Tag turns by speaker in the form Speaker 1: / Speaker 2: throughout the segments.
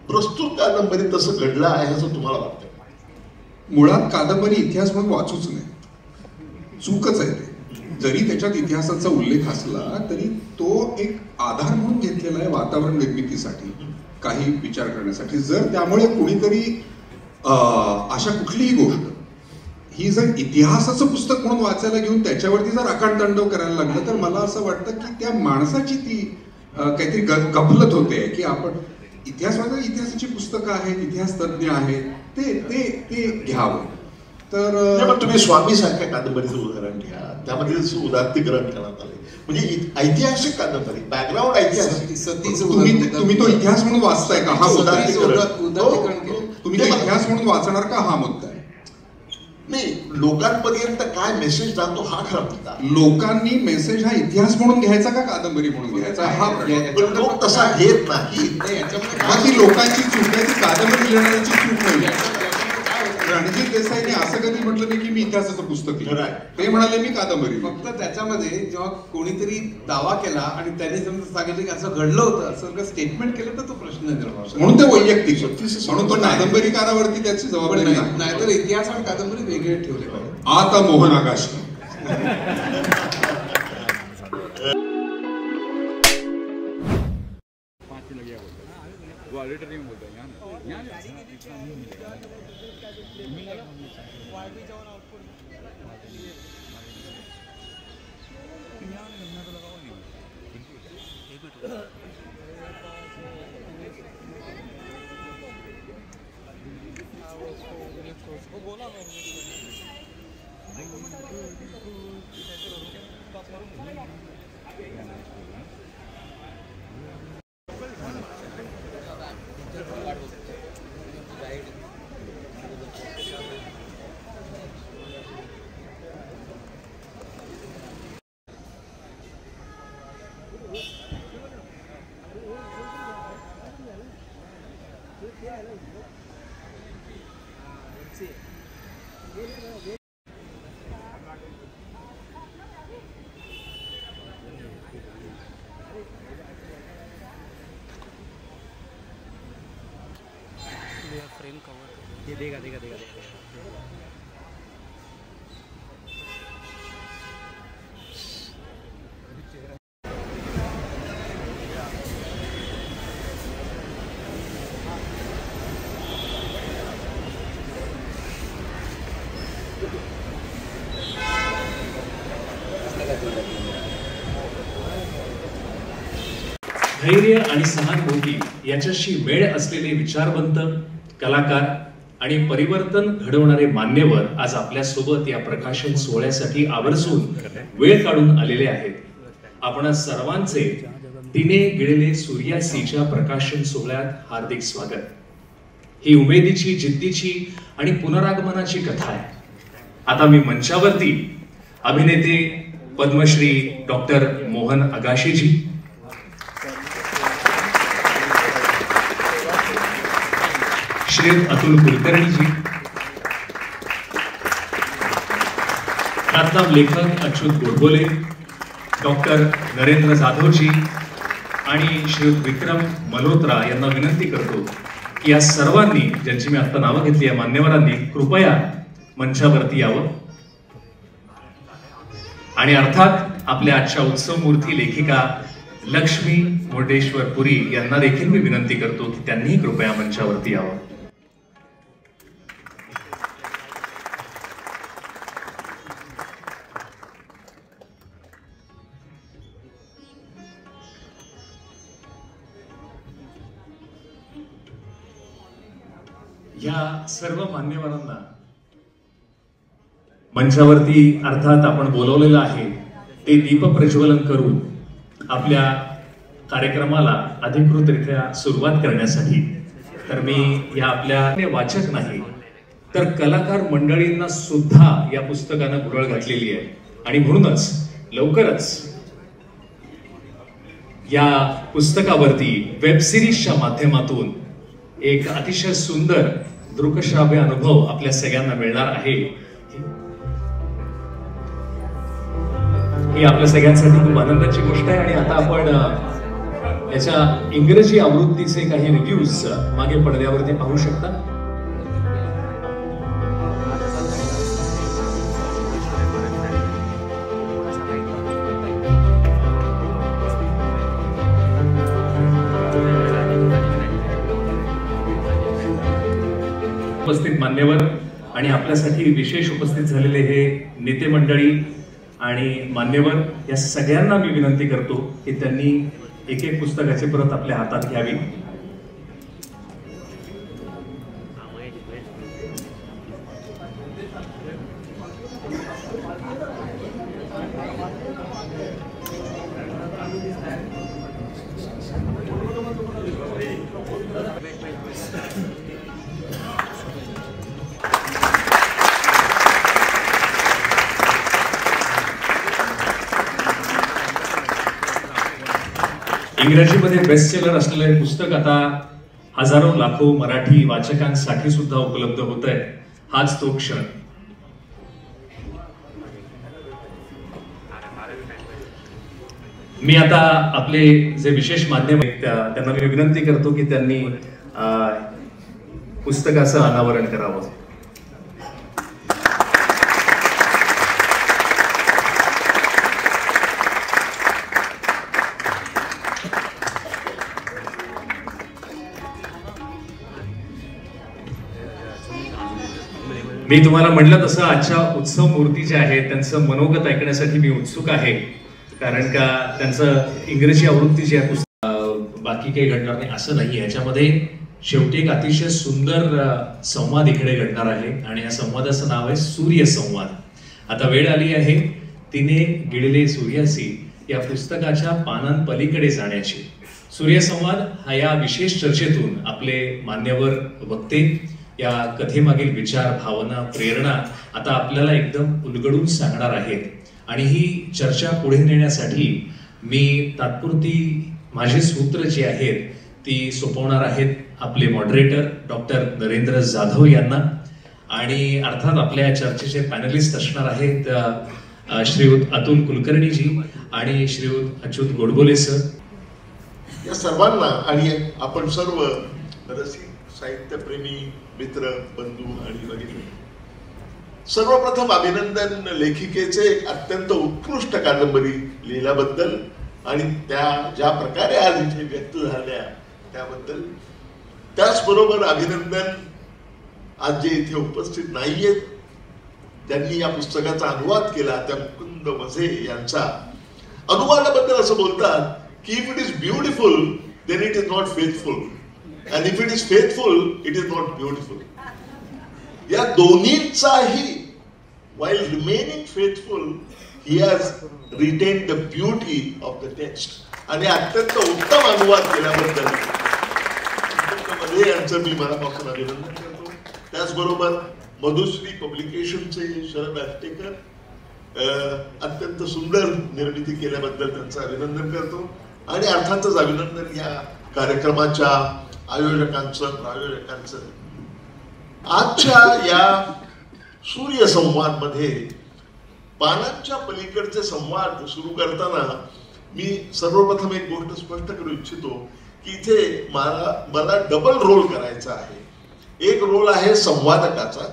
Speaker 1: प्रस्तुत कादंबरीत तसं घडलं आहे असं तुम्हाला वाटतं?
Speaker 2: मुळात कादंबरी इतिहास म्हणून वाचूच नाही, चूकच आहे ते. जरी त्याच्यात इतिहासाचा उल्लेख असला तरी तो एक आधार म्हणून घेतलेला आहे वातावरण निर्मितीसाठी, काही विचार करण्यासाठी. जर त्यामुळे कोणीतरी अशा कुठलीही गोष्ट ही जर इतिहासाचं पुस्तक म्हणून वाचायला घेऊन त्याच्यावरती जर आकांडतांडव करायला लागलं तर मला असं वाटतं की त्या माणसाची ती काहीतरी गफलत होते की आपण इतिहासाची पुस्तकं आहेत, इतिहास तज्ञ आहेत, ते ते ते घ्यावं. तर
Speaker 1: तुम्ही स्वामी सारख्या कादंबरीचं उदाहरण घ्या, त्यामध्ये उदात्तीकरण करण्यात आले. म्हणजे ऐतिहासिक कादंबरी, बॅकग्राऊंड ऐतिहासिक.
Speaker 2: तुम्ही तो इतिहास म्हणून वाचताय का? हा
Speaker 1: उदात्तीकरण
Speaker 2: तुम्ही तो इतिहास म्हणून वाचणार का हा मुद्दा आहे.
Speaker 1: नाही, लोकांपर्यंत काय मेसेज जातो हा खरा मुद्दा.
Speaker 2: लोकांनी मेसेज हा इतिहास म्हणून घ्यायचा का कादंबरी म्हणून घ्यायचा हा
Speaker 1: लोक तसा घेत नाही.
Speaker 2: ती लोकांची चूक आहे, ती कादंबरी लिहिणाऱ्याची चूक नाही. रणजित देसाईने असं कधी म्हटलं नाही की मी इतिहासाचं पुस्तक लिहिलं, ते म्हणाले मी कादंबरी.
Speaker 3: फक्त त्याच्यामध्ये जेव्हा कोणीतरी दावा केला आणि त्यांनी समजा सांगितलं की असं घडलं होतं, असं स्टेटमेंट केलं तर तो प्रश्न निर्माण,
Speaker 2: म्हणून ते वैयक्तिक, म्हणून तो कादंबरीकारावरती त्याची जबाबदारी नाही.
Speaker 3: नाहीतर इतिहास आणि कादंबरी वेगळे ठेवले पाहिजे.
Speaker 2: आता मोहन आकाश
Speaker 4: फ्रेम कवर ये देगा देगा देगा
Speaker 5: धैर्य आणि सहानुभूती याच्याशी मेळ असलेले विचारवंत, कलाकार आणि परिवर्तन घडवणारे मान्यवर आज आपल्या सोबत या प्रकाशन सोहळ्यासाठी आवर्जून वेळ काढून आलेले आहेत. आपण सर्वांचे दिने गिळले सूर्यासीच्या प्रकाशन सोहळ्यात हार्दिक स्वागत. ही उमेदीची, जिद्दीची आणि पुनरागमनाची कथा आहे. आता मी मंचावरती अभिनेते पद्मश्री डॉक्टर मोहन आगाशेजी, श्री अतुल कुलकर्णी जी, ख्यातनाम लेखक अच्युत गोडबोले, डॉक्टर नरेंद्र जाधव जी आणि श्री विक्रम मल्होत्रा यांना विनंती करतो की या सर्वांनी, ज्यांची मी आता नावं घेतली, या मान्यवरांनी कृपया मंचावरती यावं. आणि अर्थात आपल्या आजच्या उत्सव मूर्ती लेखिका लक्ष्मी मुर्डेश्वर पुरी यांना देखील मी विनंती करतो की त्यांनी कृपया मंचावरती यावं. या सर्व मान्यवरांना मंचावरती अर्थात आपण बोलवलेलं आहे ते दीप प्रज्वलन करून आपल्या कार्यक्रमाला अधिकृतरित्या सुरुवात करण्यासाठी. तर मी या आपल्या वाचक नाही तर कलाकार मंडळींना सुद्धा या पुस्तकानं भुरळ घातलेली आहे आणि म्हणूनच लवकरच या पुस्तकावरती वेब सिरीजच्या माध्यमातून एक अतिशय सुंदर दृकश्राव्य अनुभव आपल्या सगळ्यांना मिळणार आहे. ही आपल्या सगळ्यांसाठी खूप आनंदाची गोष्ट आहे. आणि आता आपण याच्या इंग्रजी आवृत्तीचे काही रिव्ह्यूज मागे पडद्यावरती पाहू शकता. उपस्थित मान्यवर आणि आपल्यासाठी विशेष उपस्थित झालेले हे नेते मंडळी आणि मान्यवर या सगळ्यांना मी विनंती करतो की त्यांनी एक एक पुस्तकाची परत आपल्या हातात घ्यावी. इंग्रजीमध्ये बेस्ट सेलर असलेलं हे पुस्तक आता हजारो लाखो मराठी वाचकांसाठी सुद्धा उपलब्ध होत आहे. हाच तो क्षण. मी आता आपले जे विशेष माध्यम आहेत त्यांना मी विनंती करतो की त्यांनी पुस्तकाचं अनावरण करावं. मी तुम्हाला म्हटलं तसं आजच्या उत्सव मूर्ती ज्या आहेत त्यांचं मनोगत ऐकण्यासाठी मी उत्सुक आहे, कारण का त्यांचं इंग्रजी आवृत्ती जी आहे बाकी काही घडणार नाही असं नाही. याच्यामध्ये शेवटी एक अतिशय सुंदर संवाद इकडे घडणार आहे आणि या संवादाचं नाव आहे सूर्य संवाद. आता वेळ आली आहे तिने गिळले सूर्यासी या पुस्तकाच्या पानांपलीकडे जाण्याची. सूर्यसंवाद हा या विशेष चर्चेतून आपले मान्यवर वक्ते या कथेमागील विचार, भावना, प्रेरणा आता आपल्याला एकदम उलगडून सांगणार आहेत. आणि ही चर्चा पुढे नेण्यासाठी मी तात्पुरती माझी सूत्र जी आहेत ती सोपवणार आहेत आपले मॉडरेटर डॉक्टर नरेंद्र जाधव यांना. आणि अर्थात आपल्या चर्चेचे पॅनलिस्ट असणार आहेत श्रीयुत अतुल कुलकर्णीजी आणि श्रीयुत अच्युत गोडबोले सर.
Speaker 1: या सर्वांना आणि आपण सर्व रसिक साहित्यप्रेमी मित्र, बंधू आणि भगिनी, सर्वप्रथम अभिनंदन लेखिकेचे अत्यंत उत्कृष्ट कादंबरी लिहिल्याबद्दल आणि त्या ज्या प्रकारे आज इथे व्यक्त झाल्या त्याबद्दल. त्याचबरोबर अभिनंदन आज जे इथे उपस्थित नाहीयेत त्यांनी या पुस्तकाचा अनुवाद केला त्या मुकुंद वझे यांचा. अनुवादाबद्दल असं बोलतात की if it is beautiful then it is not faithful and if it is faithful it is not beautiful. या दोन्हीचाही while remaining faithful he has retained the beauty of the text. आणि अत्यंत उत्तम अनुवाद केल्याबद्दल यांचं मी मनापासून अभिनंदन करतो. त्याचबरोबर मधुश्री पब्लिकेशनचे शरद आष्टेकर अत्यंत सुंदर निर्मिती केल्याबद्दल त्यांचं अभिनंदन करतो. आणि अर्थातच अभिनंदन या कार्यक्रमाच्या आयोजकांचं, प्रायोजकांचं. आजच्या या सूर्यसंवाद मध्ये पानांच्या पलीकडचे संवाद सुरू करताना मी सर्वप्रथम एक गोष्ट स्पष्ट करू इच्छितो की इथे मला डबल रोल करायचा आहे. एक रोल आहे संवादकाचा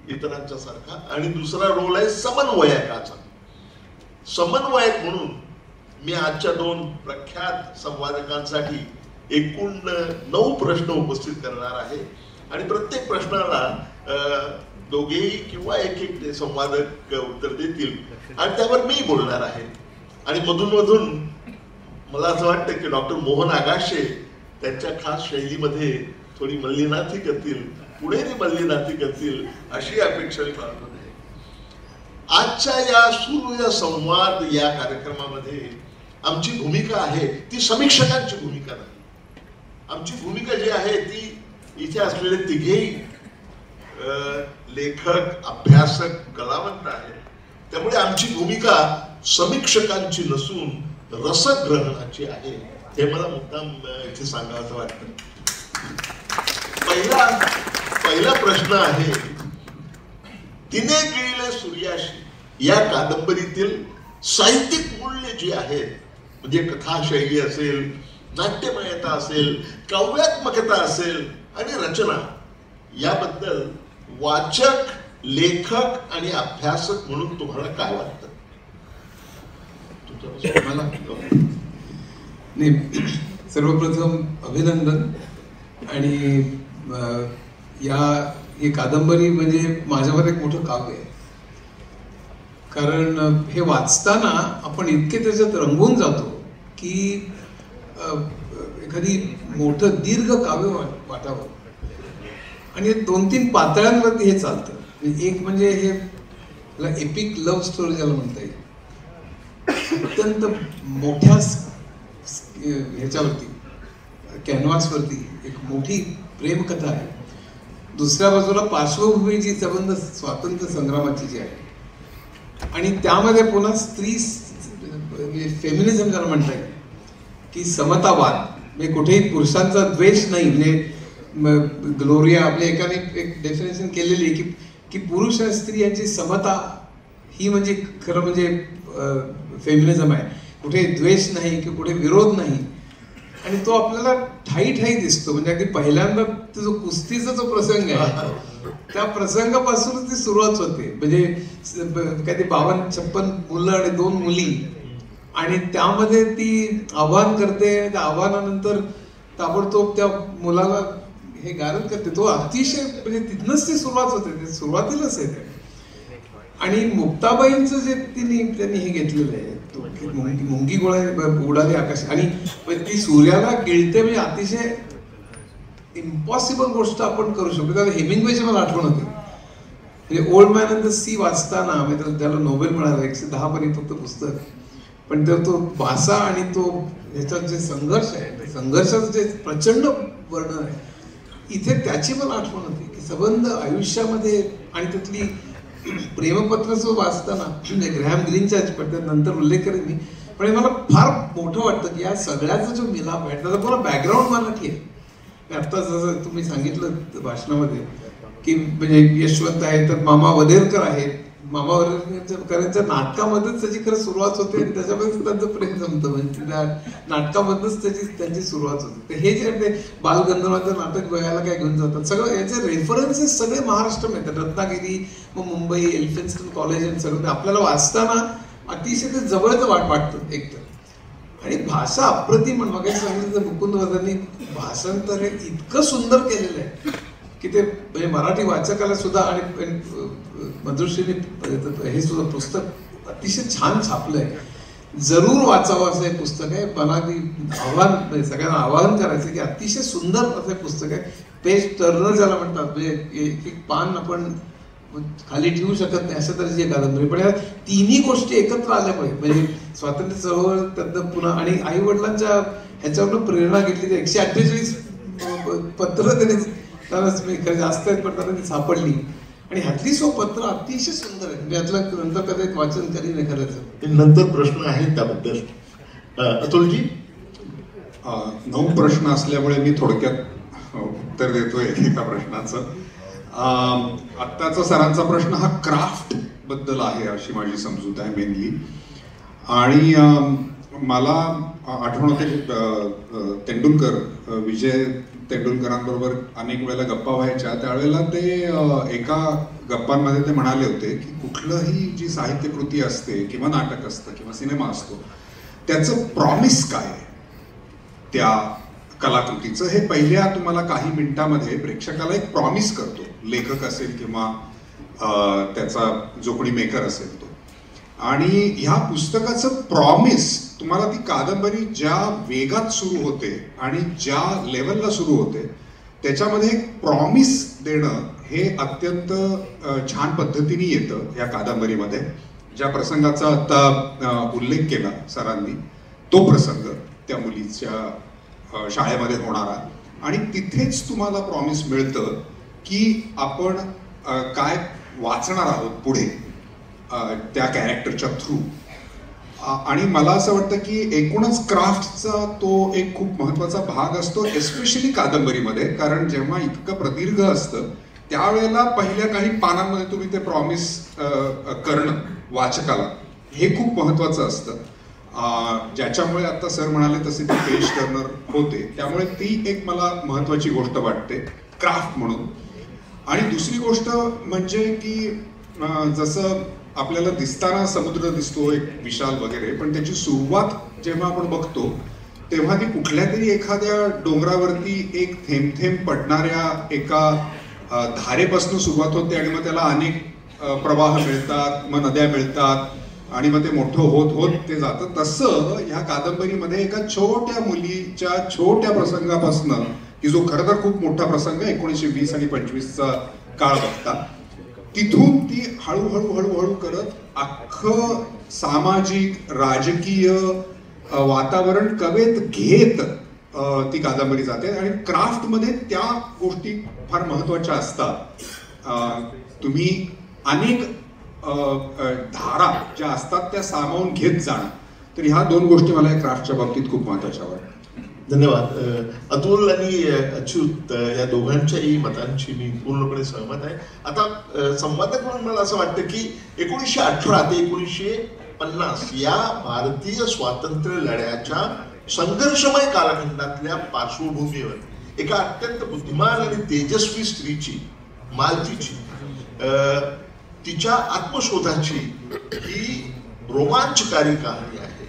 Speaker 1: इतरांच्या सारखा आणि दुसरा रोल आहे समन्वयकाचा. समन्वयक म्हणून मी आजच्या दोन प्रख्यात संवादकांसाठी एकूण 9 प्रश्न उपस्थित करणार आहे आणि प्रत्येक प्रश्नाला दोघेही किंवा एक संवादक उत्तर देतील आणि त्यावर मी बोलणार आहे. आणि मधून मधून मला असं वाटतं की डॉक्टर मोहन आगाशे त्यांच्या खास शैलीमध्ये थोडी मल्लीनाथी करतील, पुढेही मल्लीनाथी करतील अशी अपेक्षा मी बाळगत आहे. आजच्या या सूर्य संवाद या कार्यक्रमामध्ये आमची भूमिका आहे ती समीक्षकांची भूमिका नाही. आमची भूमिका जी आहे ती इथे असलेले तिघेही लेखक, अभ्यासक, कलावंत आहेत. त्यामुळे आमची भूमिका समीक्षकांची नसून रसग्रहणाची आहे हे मला मुद्दाम इथे सांगायचं वाटतं. पहिला प्रश्न आहे तिने गिळले सूर्याशी या कादंबरीतील साहित्यिक मूल्य जी आहेत म्हणजे कथाशैली असेल, नाट्यमयता असेल, काव्यात्मकता असेल आणि रचना याबद्दल वाचक, लेखक आणि अभ्यासक म्हणून तुम्हाला काय वाटतं?
Speaker 3: मला नाही, सर्वप्रथम अभिनंदन. आणि ही कादंबरी म्हणजे माझ्यावर एक मोठं काव्य आहे. कारण हे वाचताना आपण इतके त्याच्यात रंगून जातो की एखादी मोठं दीर्घ काव्य वाटावं. आणि 2-3 पातळ्यांवरती हे चालतं. एक म्हणजे हे एपिक लव्ह स्टोरी ज्याला म्हणता येईल, अत्यंत मोठ्या ह्याच्यावरती, कॅनव्हासवरती एक मोठी प्रेमकथा आहे. दुसऱ्या बाजूला पार्श्वभूमी जी संबंध स्वातंत्र्य संग्रामाची जी आहे, आणि त्यामध्ये पुन्हा स्त्री फेमिनिझम ज्याला म्हणता येईल की समतावाद, म्हणजे कुठेही पुरुषांचा द्वेष नाही. म्हणजे ग्लोरिया आपल्या एकाने एक डेफिनेशन केलेली आहे की पुरुष आणि स्त्री यांची समता ही म्हणजे खरं म्हणजे फेमिनिझम आहे. कुठे द्वेष नाही की कुठे विरोध नाही. आणि तो आपल्याला ठाई ठाई दिसतो. म्हणजे अगदी पहिल्यांदा जो कुस्तीचा जो प्रसंग आहे त्या प्रसंगापासून ती सुरुवात होते. म्हणजे काय ते 52-56 मुलं आणि 2 मुली, आणि त्यामध्ये ती आव्हान करते. त्या आव्हानानंतर ताबडतोब त्या मुलाला हे गारद करते. तो अतिशय म्हणजे तिथनच ती सुरुवात होते, ते सुरुवातीलाच आहे ते. आणि मुक्ताबाईंचं जे त्यांनी हे घेतलेलं आहे, मुंगी उडाली आकाश, आणि ती सूर्याला गिळते, म्हणजे अतिशय इम्पॉसिबल गोष्ट आपण करू शकतो. त्याला हेमिंग्वेची मला आठवण होती. म्हणजे old man in the sea वाचताना म्हणजे त्याला नोबेल मिळाला, 110 पर्यंत फक्त पुस्तक, पण तो भाषा आणि तो ह्याच्यात जे संघर्ष आहे, संघर्षाचं जे प्रचंड वर्णन आहे, इथे त्याची मला आठवण होती की संबंध आयुष्यामध्ये. आणि त्यातली प्रेमपत्र वाचताना म्हणजे ग्रॅहम ग्रीनच्या नंतर उल्लेख करेन मी, पण मला फार मोठं वाटतं की या सगळ्याचा जो मिलाप आहे त्याचा पूर्ण बॅकग्राऊंड मराठी आहे. आता जसं तुम्ही सांगितलं भाषणामध्ये की म्हणजे यशवंत आहे, तर मामा वदेरकर आहेत. मामा वदेरकरांच्या नाटकामध्येच त्याची खरं सुरुवात होते, आणि त्याच्यामध्येच त्यांचं प्रेम जमतं. म्हणजे त्या नाटकामधूनच त्यांची सुरुवात होते. तर हे जे ते बालगंधर्वांचं नाटक बघायला काय घेऊन जातात, सगळं याचे रेफरन्सेस सगळे महाराष्ट्र येतात. रत्नागिरी, मग मुंबई, एल्फिन्स्टन कॉलेज आणि सगळं आपल्याला वाचताना अतिशय ते जवळचं वाटतं एकतर. आणि भाषा अप्रतिम. मग सांगितलं मुकुंद वदांनी भाषांतर हे इतकं सुंदर केलेलं आहे की ते म्हणजे मराठी वाचकाला सुद्धा, आणि मधुश्रीने हे सुद्धा पुस्तक अतिशय छान छापलंय. जरूर वाचावं असं हे पुस्तक आहे. मला आव्हान म्हणजे सगळ्यांना आवाहन करायचं की अतिशय सुंदर असं हे पुस्तक आहे. पेज टर्नर ज्याला म्हणतात, म्हणजे एक पान आपण खाली ठेवू शकत नाही अशा तऱ्हेची कादंबरी. पण या तिन्ही गोष्टी एकत्र आल्यामुळे म्हणजे स्वातंत्र्य चळवळ, त्यातनं पुन्हा आणि आई वडिलांच्या ह्याच्यावरून प्रेरणा घेतली. तर 148 पत्र त्याने जास्त आहेत, पण त्यांना ती सापडली. आणि ह्यातली पत्र अतिशय सुंदर आहे. म्हणजे यातलं नंतर कधी वाचन करीन खरंच.
Speaker 1: नंतर प्रश्न आहेत त्याबद्दल. अतुलजी,
Speaker 2: 9 प्रश्न असल्यामुळे मी थोडक्यात उत्तर देतोय एका प्रश्नाचं. आत्ताचा सरांचा प्रश्न हा क्राफ्ट बद्दल आहे अशी माझी समजूत आहे मेनली. आणि मला आठवण होते तेंडुलकर, विजय तेंडुलकरांबरोबर अनेक वेळेला गप्पा व्हायच्या. त्यावेळेला ते एका गप्पांमध्ये ते म्हणाले होते की कुठलंही जी साहित्यकृती असते किंवा नाटक असतं किंवा सिनेमा असतो त्याचं प्रॉमिस काय आहे त्या कलाकृतीचं, हे पहिल्या तुम्हाला काही मिनिटांमध्ये प्रेक्षकाला एक प्रॉमिस करतो. लेखक असेल किंवा त्याचा जो कोणी मेकर असेल तो. आणि ह्या पुस्तकाचं प्रॉमिस तुम्हाला ती कादंबरी ज्या वेगात सुरू होते आणि ज्या लेवलला सुरू होते त्याच्यामध्ये एक प्रॉमिस देणं हे अत्यंत छान पद्धतीने येतं या कादंबरीमध्ये. ज्या प्रसंगाचा आता उल्लेख केला सरांनी, तो प्रसंग त्या मुलीच्या शाळेमध्ये होणारा, आणि तिथेच तुम्हाला प्रॉमिस मिळतं की आपण काय वाचणार आहोत पुढे त्या कॅरेक्टरच्या थ्रू. आणि मला असं वाटतं की एकूणच क्राफ्टचा तो एक खूप महत्वाचा भाग असतो, एस्पेशली कादंबरीमध्ये. कारण जेव्हा इतकं प्रदीर्घ असतं त्यावेळेला पहिल्या काही पानांमध्ये तुम्ही ते प्रॉमिस करणं वाचकाला हे खूप महत्वाचं असतं. ज्याच्यामुळे आता सर म्हणाले तसे ती पेश करणार होते, त्यामुळे ती एक मला महत्वाची गोष्ट वाटते क्राफ्ट म्हणून. आणि दुसरी गोष्ट म्हणजे की जसं आपल्याला दिसताना समुद्र दिसतो एक विशाल वगैरे, पण त्याची सुरुवात जेव्हा आपण बघतो तेव्हा ती कुठल्या तरी एखाद्या डोंगरावरती एक थेंब थेंब पडणाऱ्या एका धारेपासून सुरुवात होते आणि मग त्याला अनेक प्रवाह मिळतात, मग नद्या मिळतात आणि मग ते मोठं होत होत ते जातं. तसं ह्या कादंबरीमध्ये एका छोट्या मुलीच्या छोट्या प्रसंगापासून, की जो खरं तर खूप मोठा प्रसंग 1920 आणि 25चा काळ बघता, तिथून ती हळूहळू हळूहळू करत अख्खं सामाजिक राजकीय वातावरण कवेत घेत ती कादंबरी जाते. आणि क्राफ्टमध्ये त्या गोष्टी फार महत्वाच्या असतात. तुम्ही अनेक धारा ज्या असतात त्या सामावून घेत जाणं, तर ह्या दोन गोष्टी मला या क्राफ्टच्या बाबतीत खूप महत्वाच्या वाटतात.
Speaker 1: धन्यवाद. अतुल आणि अच्युत या दोघांच्याही मतांची मी पूर्णपणे सहमत आहे. आता संवादक म्हणून मला असं वाटतं की 1918 ते 1950 या भारतीय स्वातंत्र्य लढ्याच्या संघर्षमय कालखंडातल्या पार्श्वभूमीवर एका अत्यंत बुद्धिमान आणि तेजस्वी स्त्रीची, मालतीची, तिच्या आत्मशोधाची ही रोमांचकारी कहाणी आहे.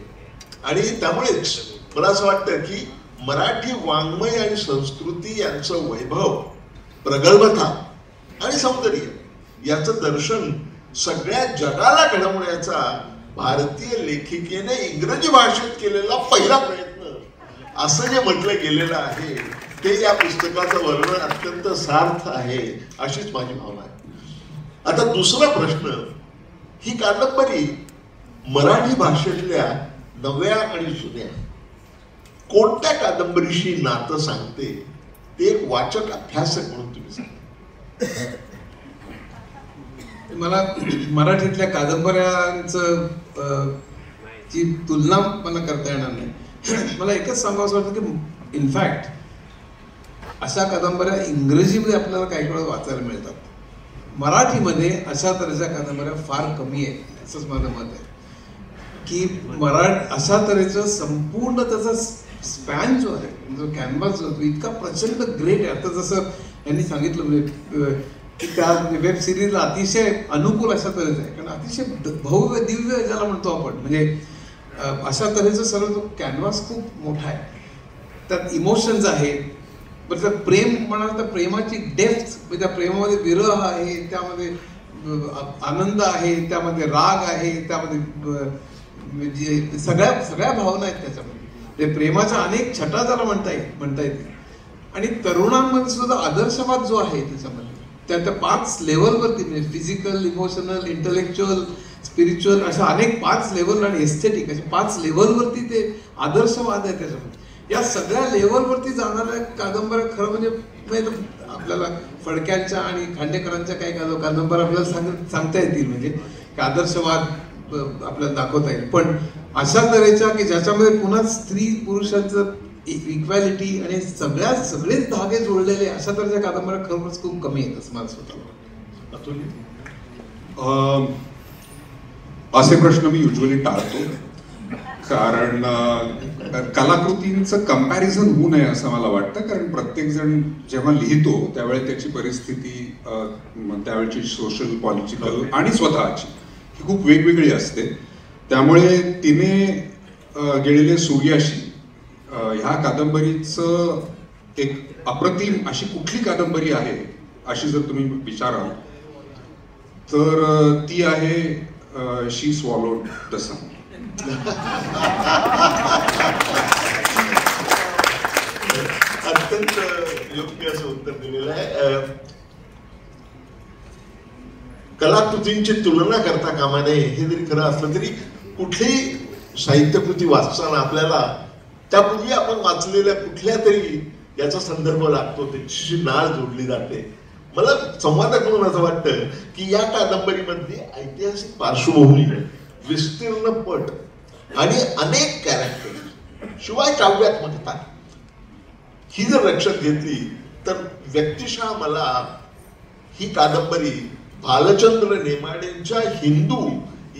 Speaker 1: आणि त्यामुळेच मला असं वाटतं की मराठी वाङ्मय आणि संस्कृती यांचं वैभव, प्रगल्भता आणि सौंदर्य याचं दर्शन सगळ्या जगाला घडवण्याचा भारतीय लेखिकेने इंग्रजी भाषेत केलेला पहिला प्रयत्न असं जे म्हटलं गेलेलं आहे ते या पुस्तकाचं वर्णन अत्यंत सार्थ आहे, अशीच माझी भावना आहे. आता दुसरा प्रश्न, ही कादंबरी मराठी भाषेतल्या नव्या आणि जुन्या कोणत्या कादंबरीशी नातं सांगते ते एक वाचक अभ्यासक म्हणून तुम्ही सांगा.
Speaker 3: मला मराठीतल्या कादंबऱ्यांचं ची तुलना मला करता येणार नाही. मला एकच सांगावं वाटतं की इनफॅक्ट अशा कादंबऱ्या इंग्रजीमध्ये आपल्याला काही वेळा वाचायला मिळतात. मराठीमध्ये अशा तऱ्हेच्या कादंबऱ्या फार कमी आहेत, असंच माझं मत आहे. की अशा तऱ्हेचं संपूर्ण त्याचा स्पॅन जो आहे, जो कॅनव्हास जो इतका प्रचंड ग्रेट आहे. आता जसं यांनी सांगितलं म्हणजे की त्या वेब सिरीजला अतिशय अनुकूल अशा तऱ्हेचं आहे, कारण अतिशय भव्य दिव्य ज्याला म्हणतो आपण, म्हणजे अशा तऱ्हेचं सर्व जो कॅनव्हास खूप मोठा आहे. त्यात इमोशन्स आहेत, बरं प्रेम म्हणाल तर प्रेमाची डेप्थ, म्हणजे त्या प्रेमामध्ये विरह आहे, त्यामध्ये आनंद आहे, त्यामध्ये राग आहे, त्यामध्ये म्हणजे सगळ्या भावना आहेत त्याच्यामध्ये. प्रेमाच्या अनेक छटा त्याला म्हणता येते. आणि तरुणांमध्ये सुद्धा आदर्शवाद जो आहे त्याच्यामध्ये त्या 5 लेवलवरती, म्हणजे फिजिकल, इमोशनल, इंटलेक्च्युअल, स्पिरिच्युअल अशा अनेक 5 लेवल आणि एस्थेटिक अशा 5 लेवलवरती ते आदर्शवाद आहे त्याच्यामध्ये. या सगळ्या लेवलवरती जाणाऱ्या कादंबऱ्या खरं म्हणजे आपल्याला फडक्यांच्या आणि खांडेकरांच्या काही कादंबऱ्या आपल्याला सांगता येतील, म्हणजे आदर्शवाद आपल्याला दाखवता येईल. पण अशा तऱ्हेच्या की ज्याच्यामध्ये पुन्हा स्त्री पुरुषांचं इक्वॅलिटी आणि सगळेच धागे जोडलेले अशा तऱ्हेच्या कादंबऱ्या खरोखरच खूप कमी आहेत असं मला स्वतःला वाटतं.
Speaker 2: असे प्रश्न मी युजली टाळतो, कारण कलाकृतींचं कंपॅरिझन होऊ नये असं मला वाटतं. कारण प्रत्येक जण जेव्हा लिहितो त्यावेळी त्याची परिस्थिती, त्यावेळची सोशल, पॉलिटिकल आणि स्वतःची ही खूप वेगवेगळी असते. त्यामुळे तिने गेलेले सूर्याशी ह्या कादंबरीचं एक अप्रतिम अशी कुठली कादंबरी आहे अशी जर तुम्ही विचाराल तर ती आहे शी स्वॉलोड द सन.
Speaker 1: अत्यंत योग्य असं उत्तर दिलेलं आहे. कलाकृतींची तुलना करता कामा नये हे जरी खरं असलं तरी कुठलीही साहित्यकृती वाचताना आपल्याला त्यापूर्वी आपण वाचलेल्या कुठल्या तरी याचा संदर्भ लागतो, त्याची नाळ जोडली जाते. मला संवादक म्हणून असं वाटतं की या कादंबरीमधली ऐतिहासिक पार्श्वभूमी, विस्तीर्ण पट आणि अनेक कॅरेक्टर शिवाय काव्यात्मकता ही जर लक्षात घेतली तर व्यक्तिशः मला ही कादंबरी भालचंद्र नेमाडेंच्या हिंदू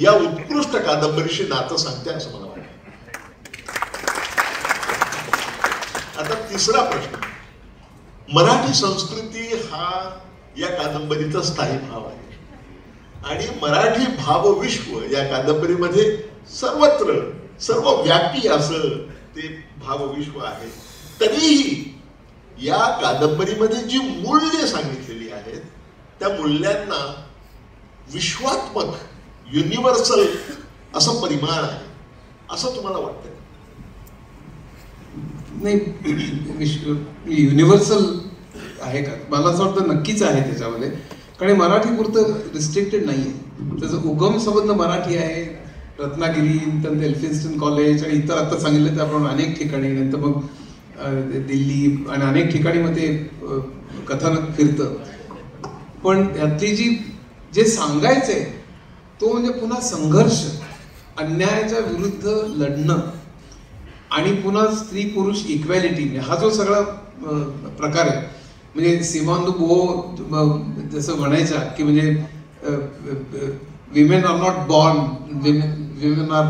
Speaker 1: या उत्कृष्ट कादंबरीशी नातं सांगते असं मला वाटतं. तिसरा प्रश्न, मराठी संस्कृती हा या कादंबरीचा स्थायी भाव आहे आणि मराठी भावविश्व या कादंबरीमध्ये सर्वत्र सर्वव्यापी असं ते भावविश्व आहे. तरीही या कादंबरीमध्ये जी मूल्य सांगितलेली आहेत त्या मूल्यांना विश्वात्मक युनिव्हर्सल असं परिमाण आहे असं तुम्हाला वाटतं?
Speaker 3: नाही, युनिव्हर्सल आहे का? मला असं वाटतं नक्कीच आहे त्याच्यामध्ये, कारण मराठी पुरतं रिस्ट्रिक्टेड नाही आहे. त्याचा उगम संबंध मराठी आहे. रत्नागिरी, नंतर एल्फिन्स्टन कॉलेज आणि इतर आता सांगितलं त्याप्रमाणे अनेक ठिकाणी, नंतर मग दिल्ली आणि अनेक ठिकाणी मग ते कथानक फिरतं. पण यातली जे सांगायचंय तो म्हणजे पुन्हा संघर्ष, अन्यायाच्या विरुद्ध लढणं आणि पुन्हा स्त्री पुरुष इक्वॅलिटी, हा जो सगळा प्रकार आहे. म्हणजे सिमॉन दु बोव्हो जसं म्हणायच्या की म्हणजे women are not born, women are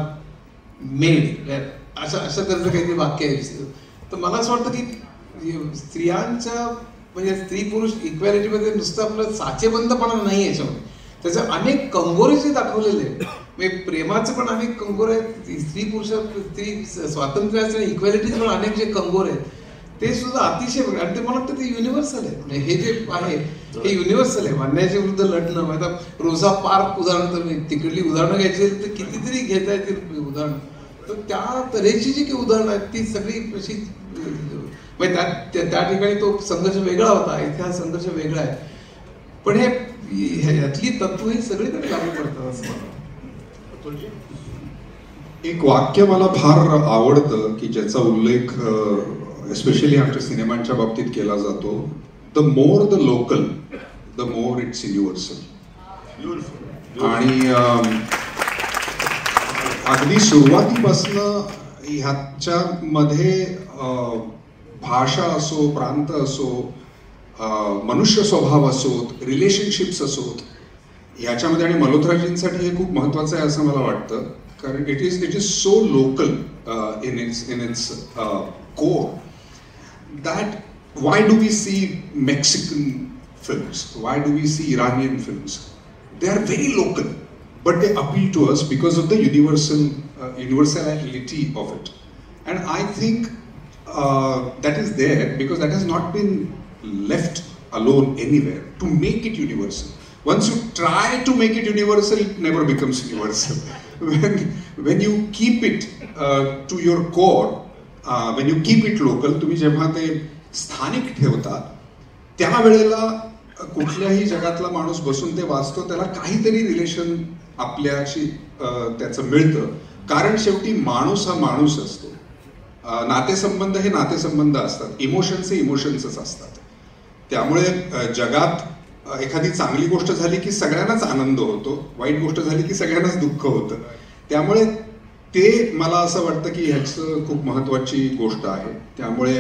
Speaker 3: made, अशा तऱ्हेचं काहीतरी वाक्य आहे. तर मला असं वाटतं की स्त्रियांच्या म्हणजे स्त्री पुरुष इक्वॅलिटीमध्ये नुसतं आपलं साचेबंदपणा नाही याच्यामध्ये, त्याचे अनेक कंगोरे जे दाखवलेले आहेत. म्हणजे प्रेमाचे पण अनेक कंगोरे आहेत, स्त्री पुरुष स्त्री स्वातंत्र्याचे आणि इक्वॅलिटीचे पण अनेक जे कंगोरे आहेत ते सुद्धा अतिशय वेगळे. आणि ते मला वाटतं ते युनिव्हर्सल आहे. म्हणजे हे जे आहे हे युनिव्हर्सल आहे. अन्यायाच्या विरुद्ध लढणं. आता रोझा पार्क उदाहरण, तर तिकडली उदाहरणं घ्यायची तर कितीतरी घेता येतील उदाहरणं. तर त्या तऱ्हेची जी काही उदाहरणं आहेत ती सगळी अशी म्हणजे त्या ठिकाणी तो संघर्ष वेगळा होता, इथे हा संघर्ष वेगळा आहे. पण हे यातली तत्व ही सगळीकडे लागू पडतात असं मला.
Speaker 2: एक वाक्य मला फार आवडतं की ज्याचा उल्लेख एस्पेशली आमच्या सिनेमांच्या बाबतीत केला जातो. The more the local the more it's universal. आणि अगदी सुरुवातीपासनं ह्याच्यामध्ये भाषा असो, प्रांत असो, मनुष्य स्वभाव असोत, रिलेशनशिप्स असोत, ह्याच्यामध्ये आणि मल्होत्राजींसाठी हे खूप महत्वाचं आहे असं मला वाटतं. कारण it is so local in its core that why do we see Mexican films, why do we see Iranian films? They are very local, but they appeal to us because of the universality of it. And I think that is there because that has not been left alone anywhere to make it universal. Once you try to make it universal, it never becomes universal. when you keep it to your core, when you keep it local, तुम्ही जेव्हा ते स्थानिक ठेवता त्यावेळेला कुठल्याही जगातला माणूस बसून ते वाचतो, त्याला काहीतरी रिलेशन आपल्याशी त्याचं मिळतं. कारण शेवटी माणूस हा माणूस असतो. नातेसंबंध हे नातेसंबंध असतात, इमोशन्स हे इमोशन्सच असतात. त्यामुळे जगात एखादी चांगली गोष्ट झाली की सगळ्यांनाच आनंद होतो, वाईट गोष्ट झाली की सगळ्यांनाच दुःख होतं. त्यामुळे ते मला असं वाटतं की ह्याचं खूप महत्वाची गोष्ट आहे. त्यामुळे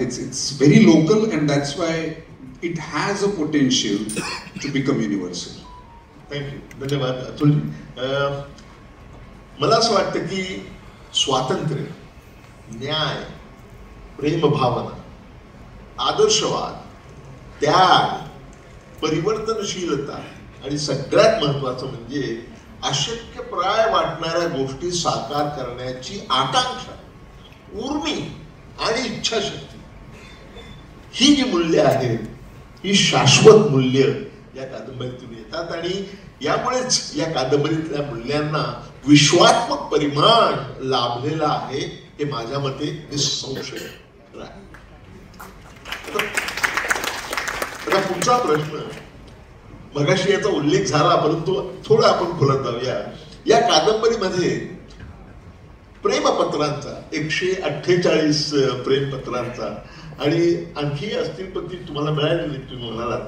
Speaker 2: it's very local and that's why it has a potential to become universal.
Speaker 1: Thank you, धन्यवाद अतुल. मला असं वाटतं की स्वातंत्र्य, न्याय, प्रेमभावना, आदर्शवाद, त्याग, परिवर्तनशीलता आणि सगळ्यात महत्वाचं म्हणजे अशक्यप्राय वाटणाऱ्या गोष्टी साकार करण्याची आकांक्षा, उर्मी आणि इच्छाशक्ती, ही जी मूल्य आहेत ही शाश्वत मूल्य या कादंबरीतून येतात. आणि यामुळेच या कादंबरीतल्या मूल्यांना विश्वात्मक परिमाण लाभलेला आहे हे माझ्या मते निसंशय आहे. आता पुढचा प्रश्न, मगाशी याचा उल्लेख झाला परंतु थोडा आपण खोलात जाऊया. या कादंबरीमध्ये प्रेमपत्रांचा 148 प्रेमपत्रांचा आणि आणखी असतील पण ती तुम्हाला मिळाली तुम्ही म्हणालात,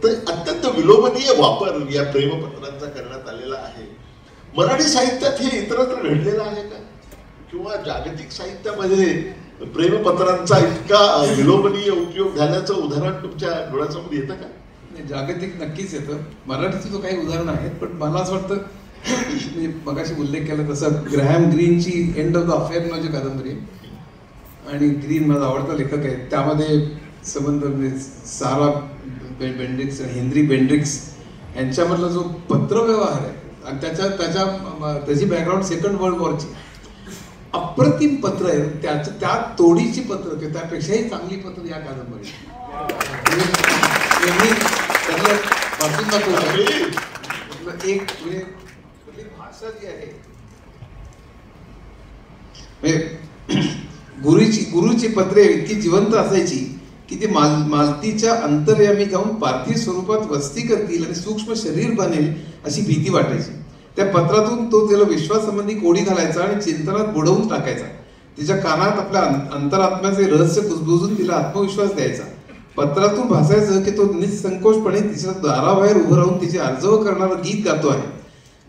Speaker 1: तर अत्यंत विलोभनीय वापर या प्रेमपत्रांचा करण्यात आलेला आहे. मराठी साहित्यात हे इतरत्र घडलेलं आहे का, किंवा जागतिक साहित्यामध्ये प्रेमपत्रांचा इतका विलोभनीय उपयोग झाल्याचं उदाहरण तुमच्या डोळ्यासमोर येतं का?
Speaker 3: जागतिक नक्कीच येतं. मराठीची तो काही उदाहरणं आहेत, पण मला असं वाटतं मी मगाशी उल्लेख केला तसं ग्रॅहम ग्रीनची एंड ऑफ द अफेअर नावाची कादंबरी, आणि ग्रीन माझा आवडता लेखक आहे. त्यामध्ये संबंध सारा बेंड्रिक्स आणि हेनरी बेंड्रिक्स यांच्यामधला जो पत्रव्यवहार आहे आणि त्याची बॅकग्राऊंड सेकंड वर्ल्ड वॉरची, अप्रतिम पत्र आहे. त्या तोडीची पत्र किंवा त्यापेक्षाही चांगली पत्र या कादंबरी वाचून दाखवलं. एक म्हणजे भाषा जी आहे गुरुची पत्रे इतकी जिवंत असायची की ती मालतीच्या अंतर्यामी जाऊन पार्थिव स्वरूपात वस्ती करतील आणि सूक्ष्म शरीर बनेल अशी भीती वाटायची. त्या पत्रातून तो तिला विश्वाससंबंधी कोडी घालायचा आणि चिंतनात बुडवून टाकायचा. तिच्या कानात आपल्या अंतरात्म्याचे रहस्य कुजबुजून तिला आत्मविश्वास द्यायचा. पत्रातून भासायचं की तो निसंकोचपणे तिच्या दाराबाहेर उभं राहून तिचे अर्जव करणारं गीत गातो आहे.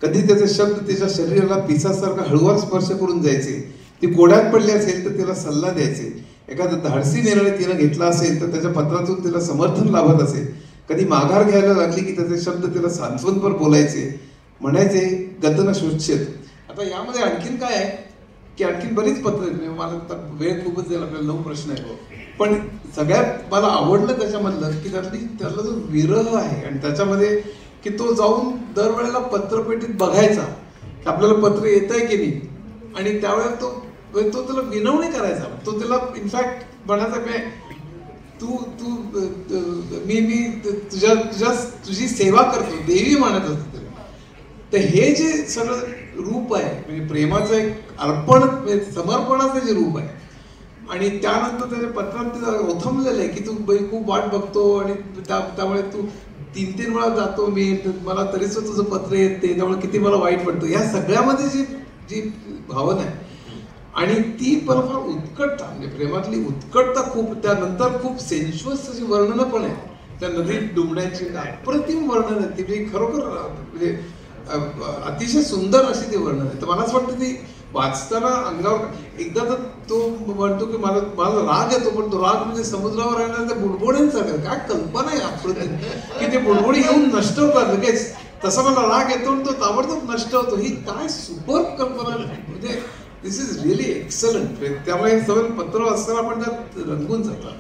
Speaker 3: कधी त्याचे शब्द तिच्या शरीराला पिसासारखा हळूवार स्पर्श करून जायचे. ती कोड्यात पडली असेल तर तिला सल्ला द्यायचे. एखादा धाडसी निर्णय तिनं घेतला असेल तर त्याच्या पत्रातून तिला समर्थन लाभत असे. कधी माघार घ्यायला लागली की त्याचे शब्द तिला सांत्वनपर बोलायचे. म्हणायचे गतन शोच्छेद. आता यामध्ये आणखीन काय आहे की आणखीन बरीच पत्र आहेत. मला वेळ खूपच जाईल, आपल्याला 9 प्रश्न आहेत. पण सगळ्यात मला आवडलं त्याच्यामधलं की त्यातला जो विरह आहे आणि त्याच्यामध्ये की तो जाऊन दरवेळेला पत्रपेटीत बघायचा की आपल्याला पत्र येत आहे की नाही. आणि त्यावेळेला तो त्याला विनवणी करायचा. तो त्याला इनफॅक्ट म्हणायचा मी तुझी सेवा करतो, देवी मानत असतो. तर हे जे सगळं रूप आहे म्हणजे प्रेमाचं एक अर्पण, समर्पणाचं जे रूप आहे आणि त्यानंतर त्याच्या पत्रात ओथंबलेलं आहे की तू खूप वाट बघतो आणि त्यामुळे तू 3-3 वेळा जातो मी, मला तरीच तुझं पत्र येते, त्यामुळे किती मला वाईट वाटतं. या सगळ्यामध्ये जी भावना आहे आणि ती पण फार उत्कटता, म्हणजे प्रेमातली उत्कटता खूप. त्यानंतर खूप सेन्शुअस अशी वर्णनं पण आहे. त्या नदीत डुंबण्याची अप्रतिम वर्णन आहे ती, म्हणजे खरोखर म्हणजे अतिशय सुंदर अशी ती वर्णन आहे. तर मला असं वाटतं ती वाचताना अंगावर एकदा तर तो म्हणतो की मला राग येतो, पण तो राग म्हणजे समुद्रावर राहणार त्या बुडबुड्यांचा काय कल्पना आहे अप्रतिम की ते बुडबुडी येऊन नष्ट होतात लगेच. तसा मला राग येतो आणि तो ताबडतोब नष्ट होतो. ही काय सुपर कल्पना, म्हणजे दिस इज रिअली एक्सलंट. त्यामुळे सगळं पत्र वाचताना आपण त्यात रंगून जातात.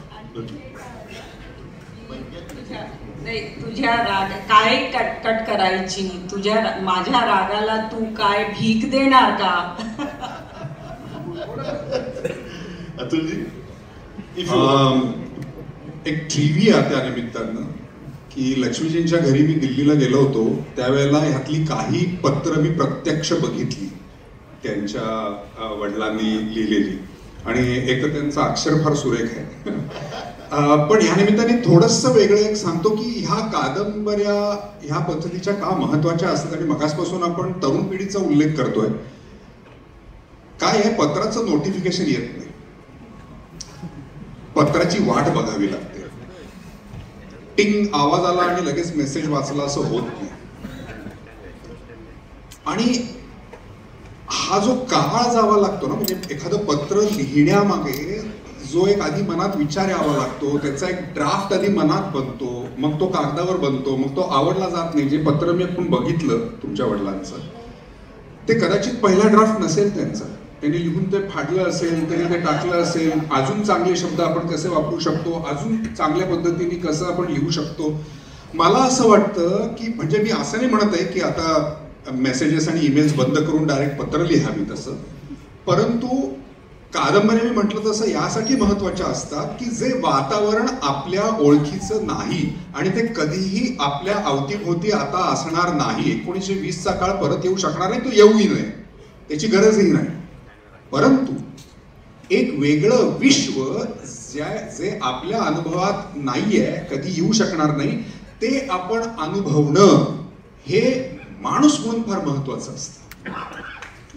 Speaker 6: नाही, तुझ्या राग काय कटकट करायची, माझ्या रागाला तू काय भीक देणार का?
Speaker 1: अतुलजी,
Speaker 2: एक ट्रिव्हिया त्या निमित्तानं की लक्ष्मीजींच्या घरी मी दिल्लीला गेलो होतो त्यावेळेला ह्यातली काही पत्र मी प्रत्यक्ष बघितली त्यांच्या वडिलांनी लिहिलेली आणि एक तर त्यांचं अक्षर फार सुरेख आहे. पण ह्या निमित्ताने थोडंसं वेगळं एक सांगतो की ह्या कादंबऱ्या ह्या पद्धतीच्या का महत्वाच्या असतात. आणि मगासपासून आपण तरुण पिढीचा उल्लेख करतोय. काय आहे, पत्राचं नोटिफिकेशन येत नाही, पत्राची वाट बघावी लागते. टिंग आवाज आला आणि लगेच मेसेज वाचला असं होत नाही. आणि हा जो काळ जावा लागतो ना, म्हणजे एखादं पत्र लिहिण्यामागे जो एक आधी मनात विचार यावा लागतो, त्याचा एक ड्राफ्ट आधी मनात बनतो, मग तो कागदावर बनतो, मग तो आवडला जात नाही. जे पत्र मी आपण बघितलं तुमच्या वडिलांचं, ते कदाचित पहिला ड्राफ्ट नसेल त्यांचा. त्यांनी लिहून ते फाडलं असेल, त्यांनी ते टाकलं असेल, अजून चांगले शब्द आपण कसे वापरू शकतो, अजून चांगल्या पद्धतीने कसं आपण लिहू शकतो. मला असं वाटतं की म्हणजे मी असं नाही म्हणत आहे की आता मेसेजेस आणि ईमेल्स बंद करून डायरेक्ट पत्र लिहावी तसं, परंतु कादंबऱ्या मी म्हटलं तसं यासाठी महत्वाच्या असतात की जे वातावरण आपल्या ओळखीचं नाही आणि ते कधीही आपल्या अवतीभोवती आता असणार नाही. 1920चा काळ परत येऊ शकणार नाही, तो येऊही नये, त्याची गरजही नाही. परंतु एक वेगळं विश्व जे आपल्या अनुभवात नाहीये, कधी येऊ शकणार नाही, ते आपण अनुभवणं हे माणूस म्हणून फार महत्वाचं असतं,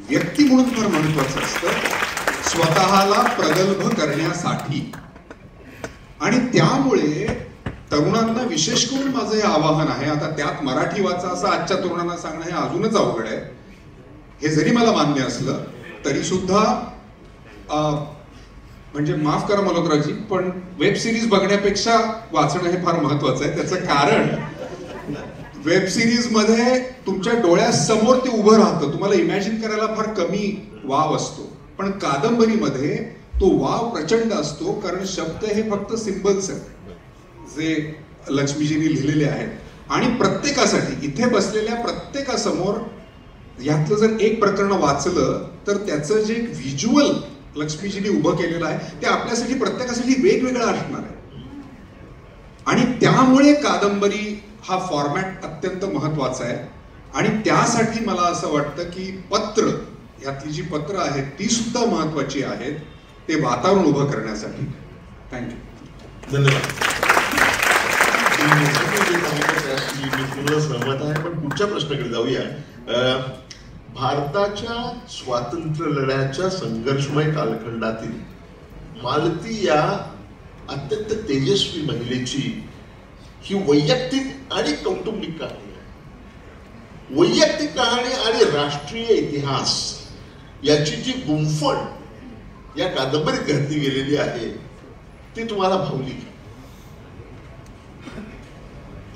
Speaker 2: व्यक्ती म्हणून फार महत्वाचं असतं, स्वतःला प्रगल्भ करण्यासाठी. आणि त्यामुळे तरुणांना विशेष करून माझं हे आवाहन आहे. आता त्यात मराठी वाचा असं आजच्या तरुणांना सांगणं हे अजूनच अवघड आहे. हे जरी मला मान्य असलं तरी सुद्धा म्हणजे माफ करा मल्होत्राजी, पण वेब सिरीज बघण्यापेक्षा वाचणं हे फार महत्वाचं आहे. त्याचं कारण वेब सिरीज मध्ये तुमच्या डोळ्यासमोर ते उभं राहतं, तुम्हाला इमॅजिन करायला फार कमी वाव असतो. पण कादंबरीमध्ये तो वाव प्रचंड असतो, कारण शब्द हे फक्त सिम्बल्स आहेत जे लक्ष्मीजींनी लिहिलेले आहेत. आणि प्रत्येकासाठी, इथे बसलेल्या प्रत्येकासमोर यातलं जर एक प्रकरण वाचलं तर त्याचं जे एक व्हिज्युअल लक्ष्मीजींनी उभं केलेलं आहे ते आपल्यासाठी प्रत्येकासाठी वेगवेगळं असणार आहे. आणि त्यामुळे कादंबरी हा फॉर्मॅट अत्यंत महत्वाचा आहे. आणि त्यासाठी मला असं वाटतं की पत्र, यातली जी पत्र आहेत ती सुद्धा महत्वाची आहेत, ते वातावरण उभं करण्यासाठी. थँक्यू.
Speaker 1: धन्यवाद. मी सहमत आहे, पण पुढच्या प्रश्नाकडे जाऊया. भारताच्या स्वातंत्र्य लढ्याच्या संघर्षमय कालखंडातील मालती या अत्यंत तेजस्वी महिलेची ही वैयक्तिक आणि कौटुंबिक कहाणी आहे. वैयक्तिक कहाणी आणि राष्ट्रीय इतिहास याची जी गुंफण या कादंबरीत घातली गेलेली आहे ती तुम्हाला भावली का?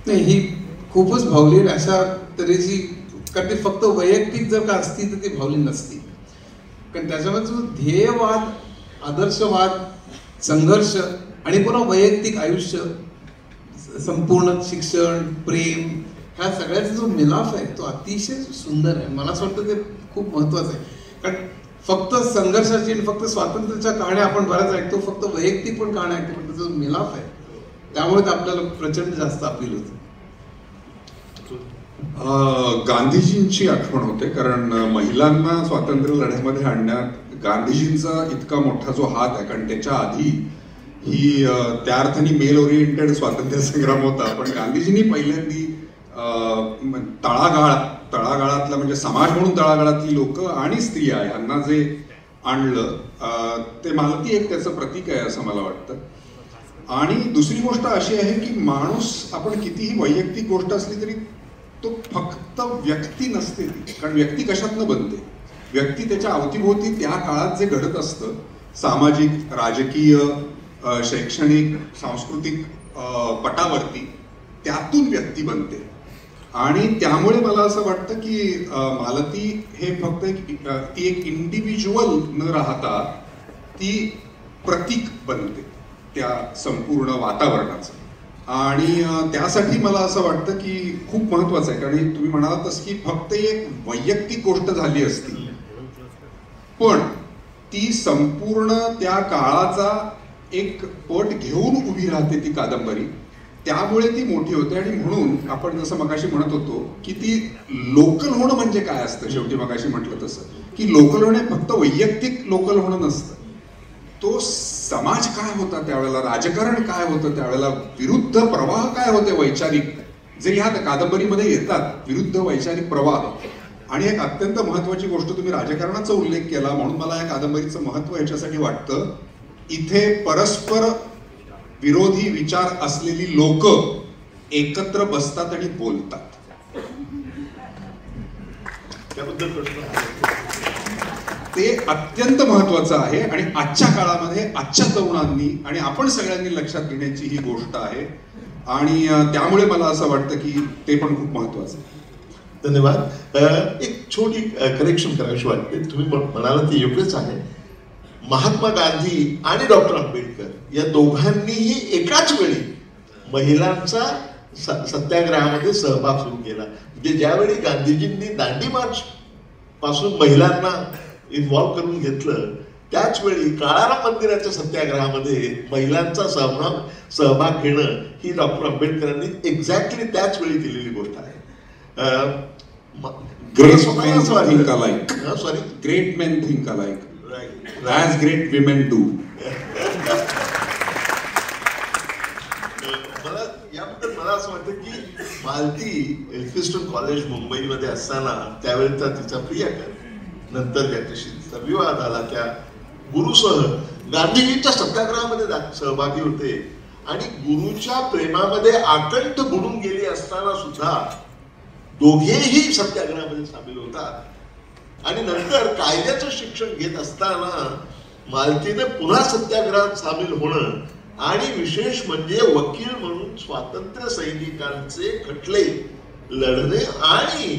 Speaker 3: नाही, ही खूपच भावली. अशा तऱ्हेची, कारण ती फक्त वैयक्तिक जर का असती तर ती भावली नसती. कारण त्याच्यामध्ये जो ध्येयवाद, आदर्शवाद, संघर्ष आणि पुन्हा वैयक्तिक आयुष्य, संपूर्ण शिक्षण, प्रेम, ह्या सगळ्याचा जो मिलाफ आहे तो अतिशय सुंदर आहे. मला असं वाटतं ते खूप महत्वाचं आहे. कारण फक्त संघर्षाची आणि फक्त स्वातंत्र्याच्या कहाण्या आपण बऱ्याच ऐकतो, फक्त वैयक्तिक पण कहाण्या ऐकतो, पण त्याचा जो मिलाफ आहे त्यामुळे आपल्याला प्रचंड जास्त अपील होतं.
Speaker 2: गांधीजींची आठवण होते, कारण महिलांना स्वातंत्र्य लढ्यामध्ये आणण्यात गांधीजींचा इतका मोठा जो हात आहे. कारण त्याच्या आधी ही त्या अर्थाने मेल ओरिएंटेड स्वातंत्र्य संग्राम होता, पण गांधीजींनी पहिल्यांदी तळागाळातला म्हणजे समाज म्हणून तळागाळातली लोक आणि स्त्रिया यांना जे आणलं ते मालती एक त्याचं प्रतीक आहे असं मला वाटतं. आणि दुसरी गोष्ट अशी आहे की माणूस, आपण कितीही वैयक्तिक गोष्ट असली तरी तो फक्त व्यक्ती नसते ती. कारण व्यक्ती कशातनं बनते? व्यक्ती त्याच्या अवतीभोवती त्या काळात जे घडत असतं, सामाजिक, राजकीय, शैक्षणिक, सांस्कृतिक पटावरती, त्यातून व्यक्ती बनते. आणि त्यामुळे मला असं वाटतं की मालती हे फक्त ती एक इंडिव्हिज्युअल न राहता ती प्रतीक बनते त्या संपूर्ण वातावरणाचं. आणि त्यासाठी मला असं वाटतं की खूप महत्वाचं आहे. कारण तुम्ही म्हणालातच की फक्त एक वैयक्तिक गोष्ट झाली असती, पण ती संपूर्ण त्या काळाचा एक पट घेऊन उभी राहते ती कादंबरी. त्यामुळे ती मोठी होते. आणि म्हणून आपण जसं मगाशी म्हणत होतो की ती लोकल होणं म्हणजे काय असतं, शेवटी मगाशी म्हटलं तसं की लोकल होणे फक्त वैयक्तिक लोकल होणं नसतं. तो समाज काय होता त्यावेळेला, राजकारण काय होतं त्यावेळेला, विरुद्ध प्रवाह काय होते वैचारिक, जे ह्या कादंबरीमध्ये येतात, विरुद्ध वैचारिक प्रवाह. आणि एक अत्यंत महत्वाची गोष्ट, तुम्ही राजकारणाचा उल्लेख केला म्हणून मला या कादंबरीचं महत्व याच्यासाठी वाटतं. इथे परस्पर विरोधी विचार असलेली लोक एकत्र बसतात आणि बोलतात.
Speaker 1: त्याबद्दल प्रश्न
Speaker 2: ते अत्यंत महत्वाचं आहे. आणि आजच्या काळामध्ये आजच्या तरुणांनी आणि आपण सगळ्यांनी लक्षात घेण्याची ही गोष्ट आहे. आणि त्यामुळे मला असं वाटतं की ते पण खूप महत्वाचं आहे.
Speaker 1: धन्यवाद. एक छोटी करेक्शन करावीशी वाटते. तुम्ही म्हणाला ते योग्यच आहे. महात्मा गांधी आणि डॉक्टर आंबेडकर या दोघांनीही एकाच वेळी महिलांचा सत्याग्रहामध्ये सहभाग सुरू केला. म्हणजे ज्यावेळी गांधीजींनी दांडी मार्च पासून महिलांना इन्व्हॉल्व्ह करून घेतलं, त्याच वेळी काळाराम मंदिराच्या सत्याग्रहामध्ये महिलांचा सहभाग घेणं ही डॉक्टर आंबेडकरांनी एक्झॅक्टली त्याच वेळी केलेली गोष्ट आहे.
Speaker 2: Great main think alike. Sorry, great main think alike as great women do.
Speaker 1: मला असं वाटतं की मालती एल्फिस्टन कॉलेज मुंबईमध्ये असताना त्यावेळेचा तिचा प्रियकर, नंतर ज्याच्याशी तिचा विवाह झाला, त्या गुरुसह गांधीजींच्या सत्याग्रहामध्ये सहभागी होते. आणि गुरुच्या प्रेमामध्ये आकंठ बुडून गेली असताना सुद्धा दोघेही सत्याग्रहामध्ये सामील होतात. आणि नंतर कायद्याचं शिक्षण घेत असताना मालतीने पुन्हा सत्याग्रहात सामील होणं आणि विशेष म्हणजे वकील म्हणून स्वातंत्र्य सैनिकांचे खटले लढणे आणि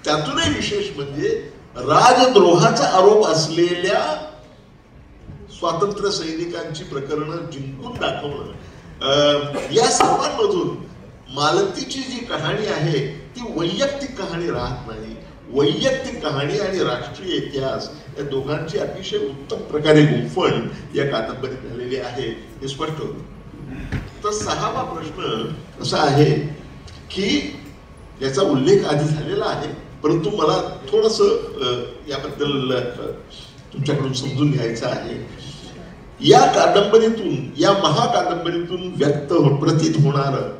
Speaker 1: त्यातूनही विशेष म्हणजे राजद्रोहाचा आरोप असलेल्या स्वातंत्र्य सैनिकांची प्रकरणं जिंकून दाखवणं, या सर्वांमधून मालतीची जी कहाणी आहे ती वैयक्तिक कहाणी राहत नाही. वैयक्तिक कहाणी आणि राष्ट्रीय इतिहास या दोघांची अतिशय उत्तम प्रकारे गुंफण या कादंबरीत झालेली आहे हे स्पष्ट होतं. तर 6वा प्रश्न असा आहे की याचा उल्लेख आधी झालेला आहे, परंतु मला थोडस याबद्दल तुमच्याकडून समजून घ्यायचं आहे. या कादंबरीतून, या महाकादंबरीतून प्रतीत होणारं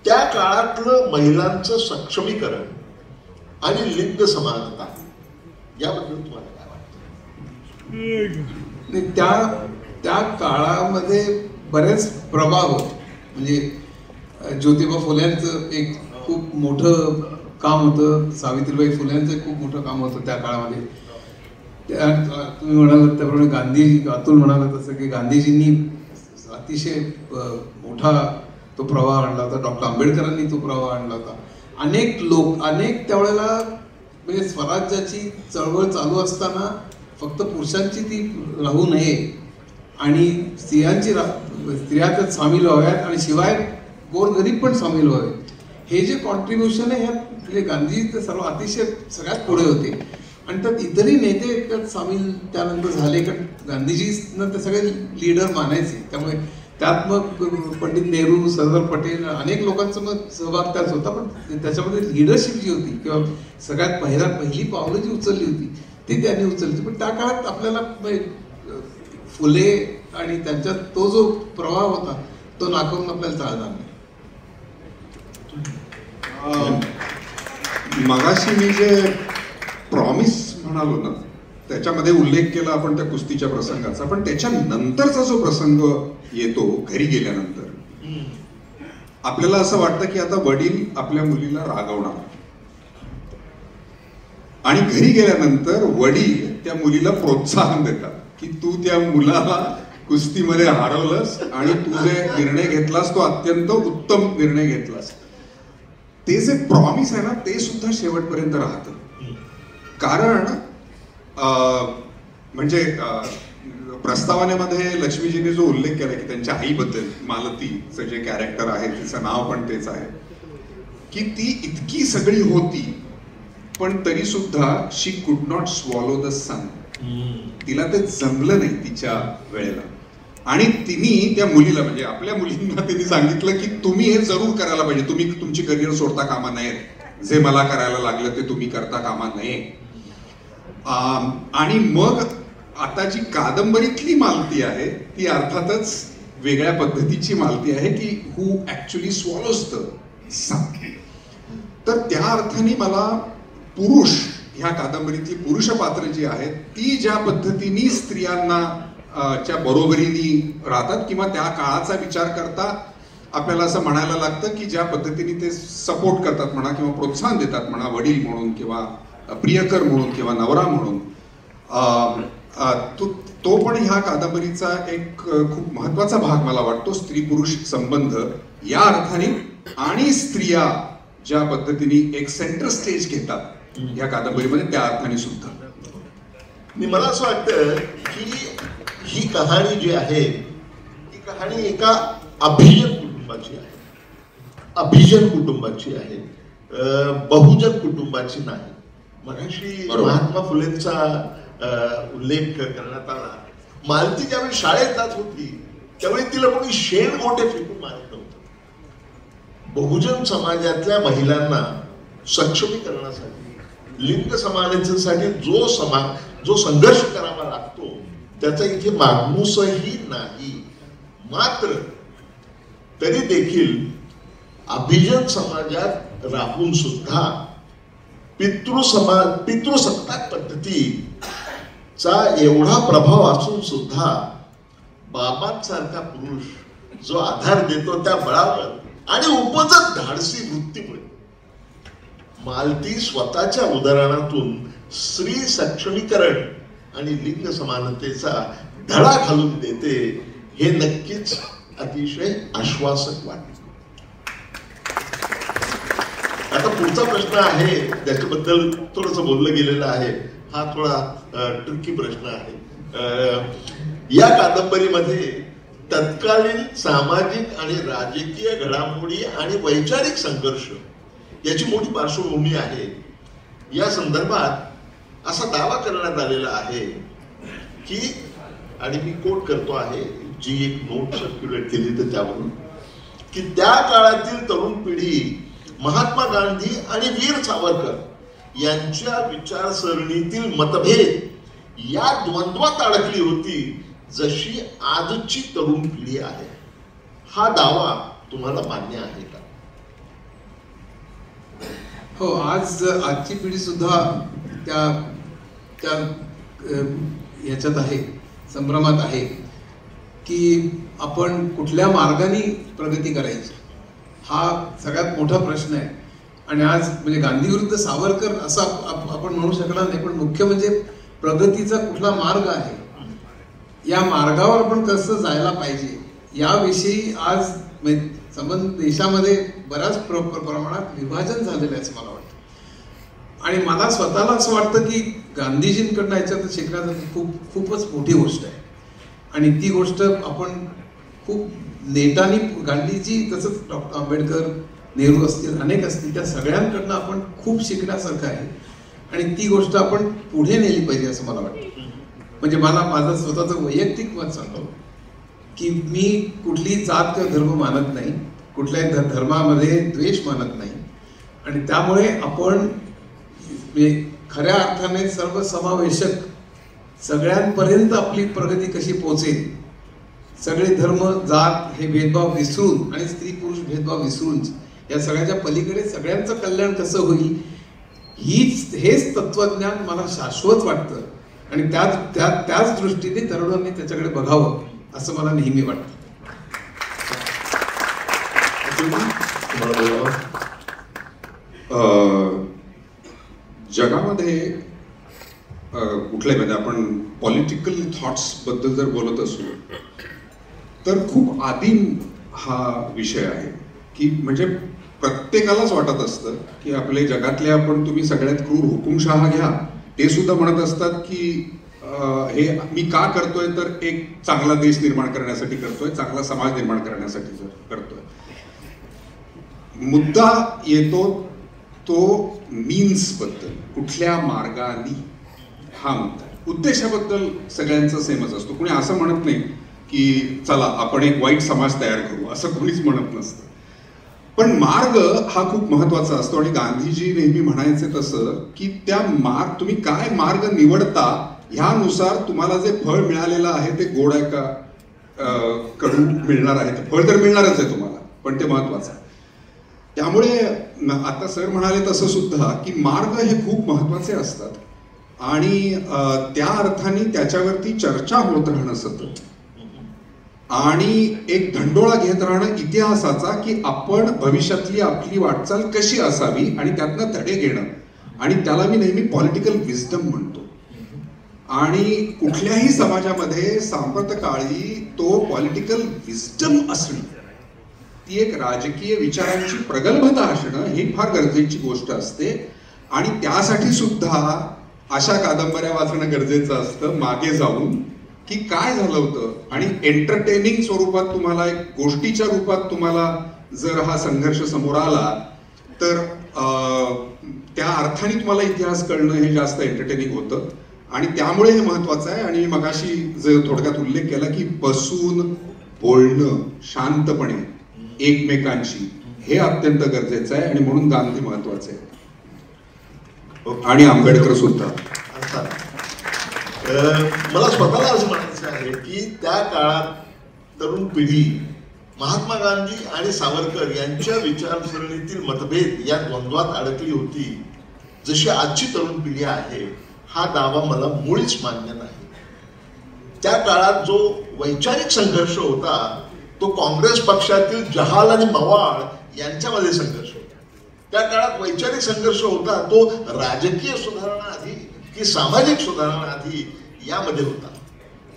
Speaker 1: त्या काळातलं महिलांचं सक्षमीकरण आणि लिंग समानता याबद्दल तुम्हाला काय वाटतं?
Speaker 3: त्या काळामध्ये बरेच प्रभाव होते. म्हणजे ज्योतिबा फुल्यांचं एक खूप मोठं काम होतं, सावित्रीबाई फुल्यांचं खूप मोठं काम होतं त्या काळामध्ये. तुम्ही म्हणालात त्याप्रमाणे गांधी, अतुल म्हणाला तसं की गांधीजींनी अतिशय मोठा तो प्रवाह आणला होता, डॉक्टर आंबेडकरांनी तो प्रवाह आणला होता. अनेक त्यावेळेला म्हणजे स्वराज्याची चळवळ चालू असताना फक्त पुरुषांची ती राहू नये आणि स्त्रिया त्यात सामील व्हाव्यात आणि शिवाय गोरगरीब पण सामील व्हावे, हे जे कॉन्ट्रीब्युशन आहे ह्या गांधी ते सर्व अतिशय सगळ्यात पुढे होते. आणि त्यात इतरही नेते त्यात सामील त्यानंतर झाले, कारण गांधीजींना ते सगळे लीडर मानायचे. त्यामुळे त्यात मग पंडित नेहरू, सरदार पटेल, अनेक लोकांचा मग सहभाग त्यात होता. पण त्याच्यामध्ये लिडरशिप जी होती किंवा सगळ्यात पहिली पावलं जी उचलली होती ती त्यांनी उचलली. पण त्या काळात आपल्याला फुले आणि त्यांच्यात तो जो प्रवाह होता तो नाकारून आपल्याला चालणार नाही.
Speaker 2: मगाशी मी जे प्रॉमिस म्हणालो ना त्याच्यामध्ये उल्लेख केला आपण त्या कुस्तीच्या प्रसंगाचा, पण त्याच्यानंतरचा जो प्रसंग येतो घरी गेल्यानंतर आपल्याला असं वाटतं की आता वडील आपल्या मुलीला रागवणार आणि घरी गेल्यानंतर वडील त्या मुलीला प्रोत्साहन देतात की तू त्या मुलाला कुस्तीमध्ये हरवलंस आणि तू जे निर्णय घेतलास तो अत्यंत उत्तम निर्णय घेतलास. ते जे प्रॉमिस आहे ना ते सुद्धा शेवटपर्यंत राहतं. कारण म्हणजे प्रस्तावनेमध्ये लक्ष्मीजींनी जो उल्लेख केला की त्यांच्या आईबद्दल, मालतीचं जे कॅरेक्टर आहे तिचं नाव पण तेच आहे, की ती इतकी सगळी होती पण तरी सुद्धा शी कुड नॉट स्वॉलो द सन. तिला ते जमलं नाही तिच्या वेळेला. आणि तिने त्या मुलीला, म्हणजे आपल्या मुलींना तिने सांगितलं की तुम्ही हे जरूर करायला पाहिजे, तुम्ही तुमची करिअर सोडता कामा नये, जे मला करायला लागलं ते तुम्ही करता कामा नये. आणि मग आता जी कादंबरीतली मालती आहे ती अर्थातच वेगळ्या पद्धतीची मालती आहे की हू ऍक्च्युली स्वॉलोज द सन. तर त्या अर्थाने मला पुरुष, ह्या कादंबरीतली पुरुष पात्र जी आहेत ती ज्या पद्धतीने स्त्रियांना च्या बरोबरीने राहतात किंवा त्या काळाचा विचार करता आपल्याला असं म्हणायला लागतं की ज्या पद्धतीने ते सपोर्ट करतात म्हणा किंवा प्रोत्साहन देतात म्हणा, वडील म्हणून किंवा प्रियकर म्हणून किंवा नवरा म्हणून, तो पण ह्या कादंबरीचा एक खूप महत्वाचा भाग मला वाटतो. स्त्री पुरुष संबंध या अर्थाने आणि स्त्रिया ज्या पद्धतीने एक सेंटर स्टेज घेतात ह्या कादंबरीमध्ये त्या अर्थाने सुद्धा.
Speaker 1: मला असं वाटतं की ही कहाणी जी आहे ही कहाणी एका अभिजन कुटुंबाची आहे, अभिजन कुटुंबाची आहे, बहुजन कुटुंबाची नाही. मगाशी महात्मा फुलेंचा उल्लेख करण्यात आला. मालती ज्यावेळी शाळेत जात होती त्यावेळी तिला कोणी शेण गोटे फेकून मारत नव्हतं. बहुजन समाजातल्या महिलांना सक्षमीकरणासाठी, लिंग समानतेसाठी जो संघर्ष करावा लागतो त्याचा इथे मागणूसही नाही. मात्र तरी देखील अभिजन समाजात राहून सुद्धा पितृसत्ताक पद्धतीचा एवढा प्रभाव असून सुद्धा बाबांसारखा पुरुष जो आधार देतो त्या बळावर आणि उपजत धाडसी वृत्तीमुळे मालती स्वतःच्या उदाहरणातून स्त्री सक्षमीकरण आणि लिंग समानतेचा धडा घालून देते. हे नक्कीच अतिशय आश्वासक वाटते. आता पुढचा प्रश्न आहे ज्याच्याबद्दल थोडंसं बोललं गेलेलं आहे. हा थोडा ट्रिकी प्रश्न आहे. या कादंबरीमध्ये तत्कालीन सामाजिक आणि राजकीय घडामोडी आणि वैचारिक संघर्ष याची मोठी पार्श्वभूमी आहे. या संदर्भात असा दावा करण्यात आलेला आहे की, आणि मी कोट करतो आहे जी एक नोट सर्क्युलेट केली तर त्यावरून, की त्या काळातील तरुण पिढी महात्मा गांधी आणि वीर सावरकर यांच्या विचारसरणीतील मतभेद या द्वंद्वात अडकली होती जशी आजची तरुण पिढी आहे. हा दावा तुम्हाला मान्य आहे का?
Speaker 3: हो, आजची पिढी सुद्धा त्या ह्याच्यात आहे, संभ्रमात आहे की आपण कुठल्या मार्गाने प्रगती करायची, हा सगळ्यात मोठा प्रश्न आहे. आणि आज म्हणजे गांधी विरुद्ध सावरकर असं आपण म्हणू शकणार नाही, पण मुख्य म्हणजे प्रगतीचा कुठला मार्ग आहे, या मार्गावर आपण कसं जायला पाहिजे याविषयी आज संबंध देशामध्ये बऱ्याच प्रमाणात विभाजन झालेलं आहे असं मला वाटतं. आणि मला स्वतःला असं वाटतं की गांधीजींकडनं याच्यात शिकण्यासाठी खूपच मोठी गोष्ट आहे. आणि ती गोष्ट आपण खूप नेटाने, गांधीजी तसंच डॉक्टर आंबेडकर, नेहरू असतील, अनेक असतील, त्या सगळ्यांकडनं आपण खूप शिकण्यासारखं आहे. आणि ती गोष्ट आपण पुढे नेली पाहिजे असं मला वाटतं. म्हणजे मला माझं स्वतःचं वैयक्तिक मत सांगतो की मी कुठली जात किंवा धर्म मानत नाही, कुठल्याही धर्मामध्ये द्वेष मानत नाही. आणि त्यामुळे आपण खऱ्या अर्थाने सर्वसमावेशक सगळ्यांपर्यंत आपली प्रगती कशी पोहोचेल, सगळे धर्म जात हे भेदभाव विसरून आणि स्त्री पुरुष भेदभाव विसरून या सगळ्याच्या पलीकडे सगळ्यांचं कल्याण कसं होईल हेच तत्वज्ञान मला शाश्वत वाटतं. आणि त्याच दृष्टीने तरुणांनी त्याच्याकडे बघावं असं मला नेहमी वाटतं.
Speaker 2: जगामध्ये कुठल्याही म्हणजे आपण पॉलिटिकल थॉट्स बद्दल जर बोलत असू तर खूप आदिम हा विषय आहे की म्हणजे प्रत्येकालाच वाटत असतं की आपले जगातले आपण तुम्ही सगळ्यात क्रूर हुकुमशहा घ्या, ते सुद्धा म्हणत असतात की हे मी का करतोय तर एक चांगला देश निर्माण करण्यासाठी करतोय, चांगला समाज निर्माण करण्यासाठी करतोय. मुद्दा येतो तो मीन्स बद्दल, कुठल्या मार्गाने हा मुद्दा. उद्देशाबद्दल सगळ्यांचा सेमच असतो. कोणी असं म्हणत नाही की चला आपण एक वाईट समाज तयार करू, असं कोणीच म्हणत नसतं. पण मार्ग हा खूप महत्वाचा असतो. आणि गांधीजी नेहमी म्हणायचे तसं की त्या तुम्ही काय मार्ग निवडता ह्यानुसार तुम्हाला जे फळ मिळालेलं आहे ते गोड आहे का कडू मिळणार आहे. फळ तर मिळणारच आहे तुम्हाला, पण ते महत्वाचं आहे. त्यामुळे आता सर म्हणाले तसं सुद्धा की मार्ग हे खूप महत्वाचे असतात. आणि त्या अर्थाने त्याच्यावरती चर्चा होत राहणं सतत, आणि एक धंडोळा घेत राहणं इतिहासाचा की आपण भविष्यातली आपली वाटचाल कशी असावी आणि त्यातनं धडे घेणं. आणि त्याला मी नेहमी पॉलिटिकल विजडम म्हणतो. आणि कुठल्याही समाजामध्ये सांप्रतकाळी तो पॉलिटिकल विजडम असणं, ती एक राजकीय विचारांची प्रगल्भता असणं ही फार गरजेची गोष्ट असते. आणि त्यासाठी सुद्धा अशा कादंबऱ्या वाचणं गरजेचं असतं, मागे जाऊन की काय झालं होतं. आणि एंटरटेनिंग स्वरूपात तुम्हाला, एक गोष्टीच्या रूपात तुम्हाला जर हा संघर्ष समोर आला तर त्या अर्थाने तुम्हाला इतिहास कळणं हे जास्त एंटरटेनिंग होतं. आणि त्यामुळे हे महत्वाचं आहे. आणि मगाशी जो थोडक्यात उल्लेख केला की बसून बोलणं शांतपणे एकमेकांशी, हे अत्यंत गरजेचं आहे. आणि म्हणून गांधी महत्वाचे आहे आणि आंबेडकर सुद्धा.
Speaker 1: मला स्वतःला असं म्हणायचं आहे की त्या काळात तरुण पिढी महात्मा गांधी आणि सावरकर यांच्या विचारसरणीतील मतभेद या द्वंद्वात अडकली होती जशी आजची तरुण पिढी आहे, हा दावा मला मुळीच मान्य नाही. त्या काळात जो वैचारिक संघर्ष होता तो काँग्रेस पक्षातील जहाल आणि मवाळ यांच्यामध्ये संघर्ष होता. त्या काळात वैचारिक संघर्ष होता तो राजकीय सुधारणा आधी की सामाजिक सुधारणा आधी यामध्ये होता.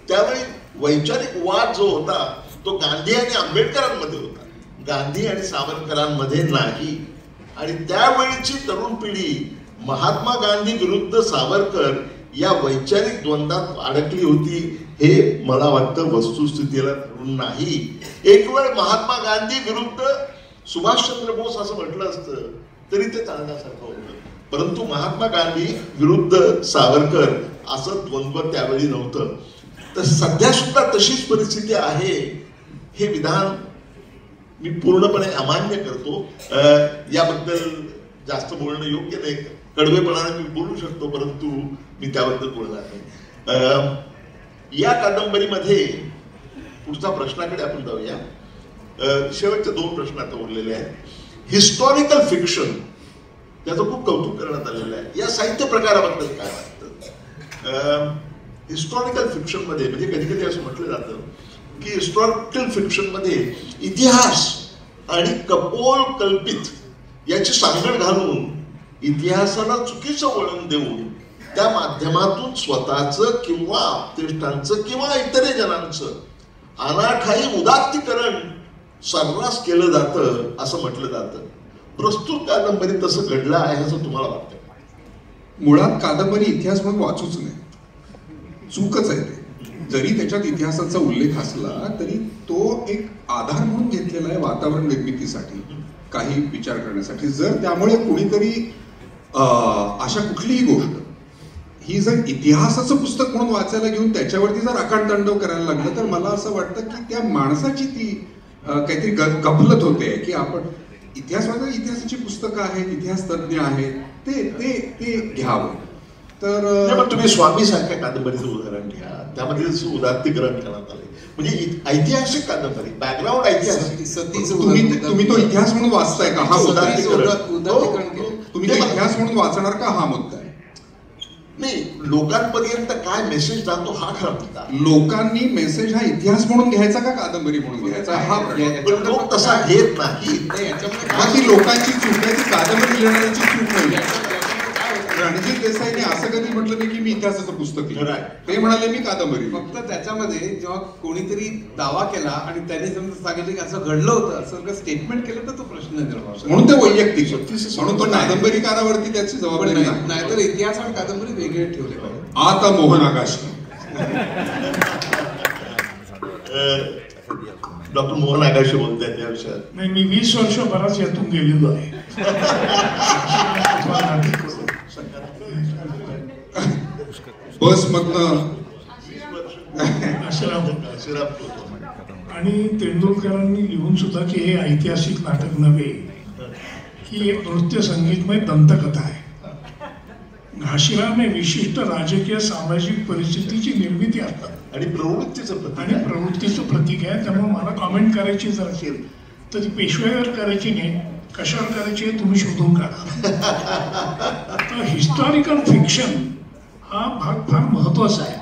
Speaker 1: त्यावेळी वैचारिक वाद जो होता तो गांधी आणि आंबेडकरांमध्ये होता, गांधी आणि सावरकरांमध्ये नाही. आणि त्यावेळीची तरुण पिढी महात्मा गांधी विरुद्ध सावरकर या वैचारिक द्वंद्वात अडकली होती हे मला वाटतं वस्तुस्थितीला धरून नाही. एक वेळ महात्मा गांधी विरुद्ध सुभाषचंद्र बोस असं म्हटलं असतं तरी ते चालण्यासारखं होतं, परंतु महात्मा गांधी विरुद्ध सावरकर असं द्वंद्व त्यावेळी नव्हतं. तर सध्या सुद्धा तशीच परिस्थिती आहे हे विधान मी पूर्णपणे अमान्य करतो. याबद्दल जास्त बोलणं योग्य नाही, कडवेपणाने मी बोलू शकतो परंतु मी त्याबद्दल बोलणार नाही. या कादंबरीमध्ये पुढच्या प्रश्नाकडे आपण जाऊया. शेवटचे 2 प्रश्न आता उरलेले आहेत. हिस्टॉरिकल फिक्शन त्याचं खूप कौतुक करण्यात आलेलं आहे. या साहित्य प्रकाराबद्दल काय वाटतं? हिस्टॉरिकल फिक्शन मध्ये म्हणजे कधी कधी असं म्हटलं जातं की हिस्टॉरिकल फिक्शन मध्ये इतिहास आणि कपोल कल्पित याची सांगड घालून इतिहासाला चुकीचं वळण देऊन त्या माध्यमातून स्वतःचं किंवा आपतेष्टांचं किंवा इतर जणांचं अनाठाई उदात्तीकरण सर्रास केलं जातं असं म्हटलं जातं. प्रस्तुत कादंबरीत तसं घडलं आहे असं तुम्हाला वाटतं?
Speaker 2: मुळात कादंबरी इतिहास म्हणून वाचूच नाही, चूकच आहे ते. जरी त्याच्यात इतिहासाचा उल्लेख असला तरी तो एक आधार म्हणून घेतलेला आहे वातावरण निर्मितीसाठी, काही विचार करण्यासाठी. जर त्यामुळे कोणीतरी अशा कुठलीही गोष्ट ही जर इतिहासाचं पुस्तक म्हणून वाचायला घेऊन त्याच्यावरती जर आकांडतांडव करायला लागलं तर मला असं वाटतं की त्या माणसाची ती काहीतरी गफलत होते की आपण इतिहासामध्ये इतिहासाची पुस्तकं आहेत, इतिहास तज्ञ आहेत, ते ते ते घ्यावं. तर
Speaker 1: तुम्ही स्वामी सारख्या कादंबरीचं उदाहरण घ्या, त्यामध्ये उदात्तीकरण करण्यात आले म्हणजे ऐतिहासिक कादंबरी, बॅकग्राऊंड ऐतिहासिक.
Speaker 2: तुम्ही तो इतिहास म्हणून वाचताय का? हा
Speaker 1: उदात्तीकरण
Speaker 2: तुम्ही तो इतिहास म्हणून वाचणार का? हा मुद्दा आहे.
Speaker 1: नाही, लोकांपर्यंत काय मेसेज जातो हा खरा मुद्दा.
Speaker 2: लोकांनी मेसेज हा इतिहास म्हणून घ्यायचा का कादंबरी म्हणून घ्यायचा हा
Speaker 1: लोक तसा घेत नाही.
Speaker 2: ती लोकांची चूक आहे, ती कादंबरी लिहिणाऱ्याची चूक नाही. रणजित देसाईने असं कधी म्हटलं नाही की मी इतिहासाचं पुस्तक लिहिलं, ते म्हणाले मी कादंबरी.
Speaker 3: फक्त त्याच्यामध्ये जेव्हा कोणीतरी दावा केला आणि त्याने समजा सांगितलं की असं घडलं होतं असं स्टेटमेंट केलं तर तो प्रश्न निर्माण होतो.
Speaker 2: म्हणून ते वैयक्तिक, म्हणून तो कादंबरीकारावरती त्याची जबाबदारी नाही.
Speaker 3: नाहीतर इतिहास आणि कादंबरी वेगळे ठेवले पाहिजे.
Speaker 2: आता मोहन आगाशे,
Speaker 1: डॉक्टर मोहन आगाशे बोलतायत त्या विषयात.
Speaker 7: नाही, मी 20 वर्ष बराच यातून गेलेलो आहे.
Speaker 2: बस मधनं
Speaker 7: आणि तेंडुलकरांनी लिहून सुद्धा की हे ऐतिहासिक नाटक नव्हे, ही एक नृत्य संगीतमय दंतकथा आहे. घाशीराम हे विशिष्ट राजकीय सामाजिक परिस्थितीची निर्मिती असतात
Speaker 1: आणि प्रवृत्तीचं
Speaker 7: प्रतीक आहे. त्यामुळे मला कॉमेंट करायची जर असेल तर ती पेशव्यावर करायची नाही, कशावर करायची हे तुम्ही शोधून काढा. तर हिस्टॉरिकल फिक्शन हा भाग फार महत्वाचा आहे,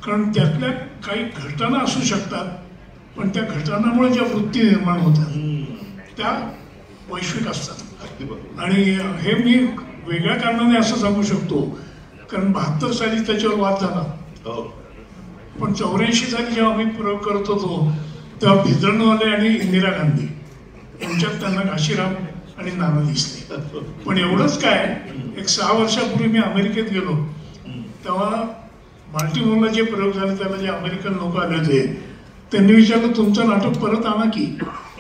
Speaker 7: कारण त्यातल्या काही घटना असू शकतात पण त्या घटनांमुळे ज्या वृत्ती निर्माण होतात त्या वैश्विक असतात. आणि हे मी वेगळ्या कारणाने असं सांगू शकतो कारण 72 साली त्याच्यावर वाद झाला, पण 84 साली जेव्हा आम्ही प्रयोग करत होतो तेव्हा भिजरणवाले आणि इंदिरा गांधी यांच्यात त्यांना घाशीराम आणि नाना दिसले. पण एवढंच काय, एक 6 वर्षापूर्वी मी अमेरिकेत गेलो तेव्हा बाल्टिमोरला जे प्रयोग झाले त्याला जे अमेरिकन लोक आले होते त्यांनी विचारलं तुमचं नाटक परत आणा की,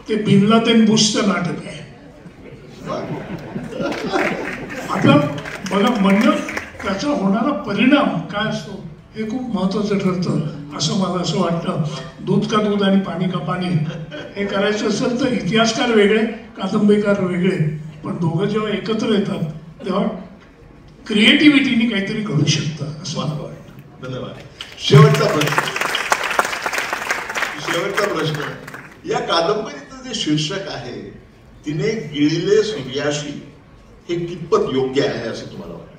Speaker 7: ते बिन लादेन बुशचं नाटक आहे. आता बघा, म्हणणं त्याचा होणारा परिणाम काय असतो हे खूप महत्वाचं ठरतं असं मला असं वाटतं. दूध का दूध आणि पाणी का पाणी हे करायचं असेल तर इतिहासकार वेगळे, कादंबरीकार वेगळे, पण दोघं जेव्हा एकत्र येतात तेव्हा क्रिएटिव्हिटीने काहीतरी घडू शकतं असं मला वाटतं.
Speaker 1: धन्यवाद. शेवटचा प्रश्न, या कादंबरीचं जे शीर्षक आहे तिने गिळले सूर्याशी, हे कितपत योग्य आहे असं तुम्हाला वाटतं?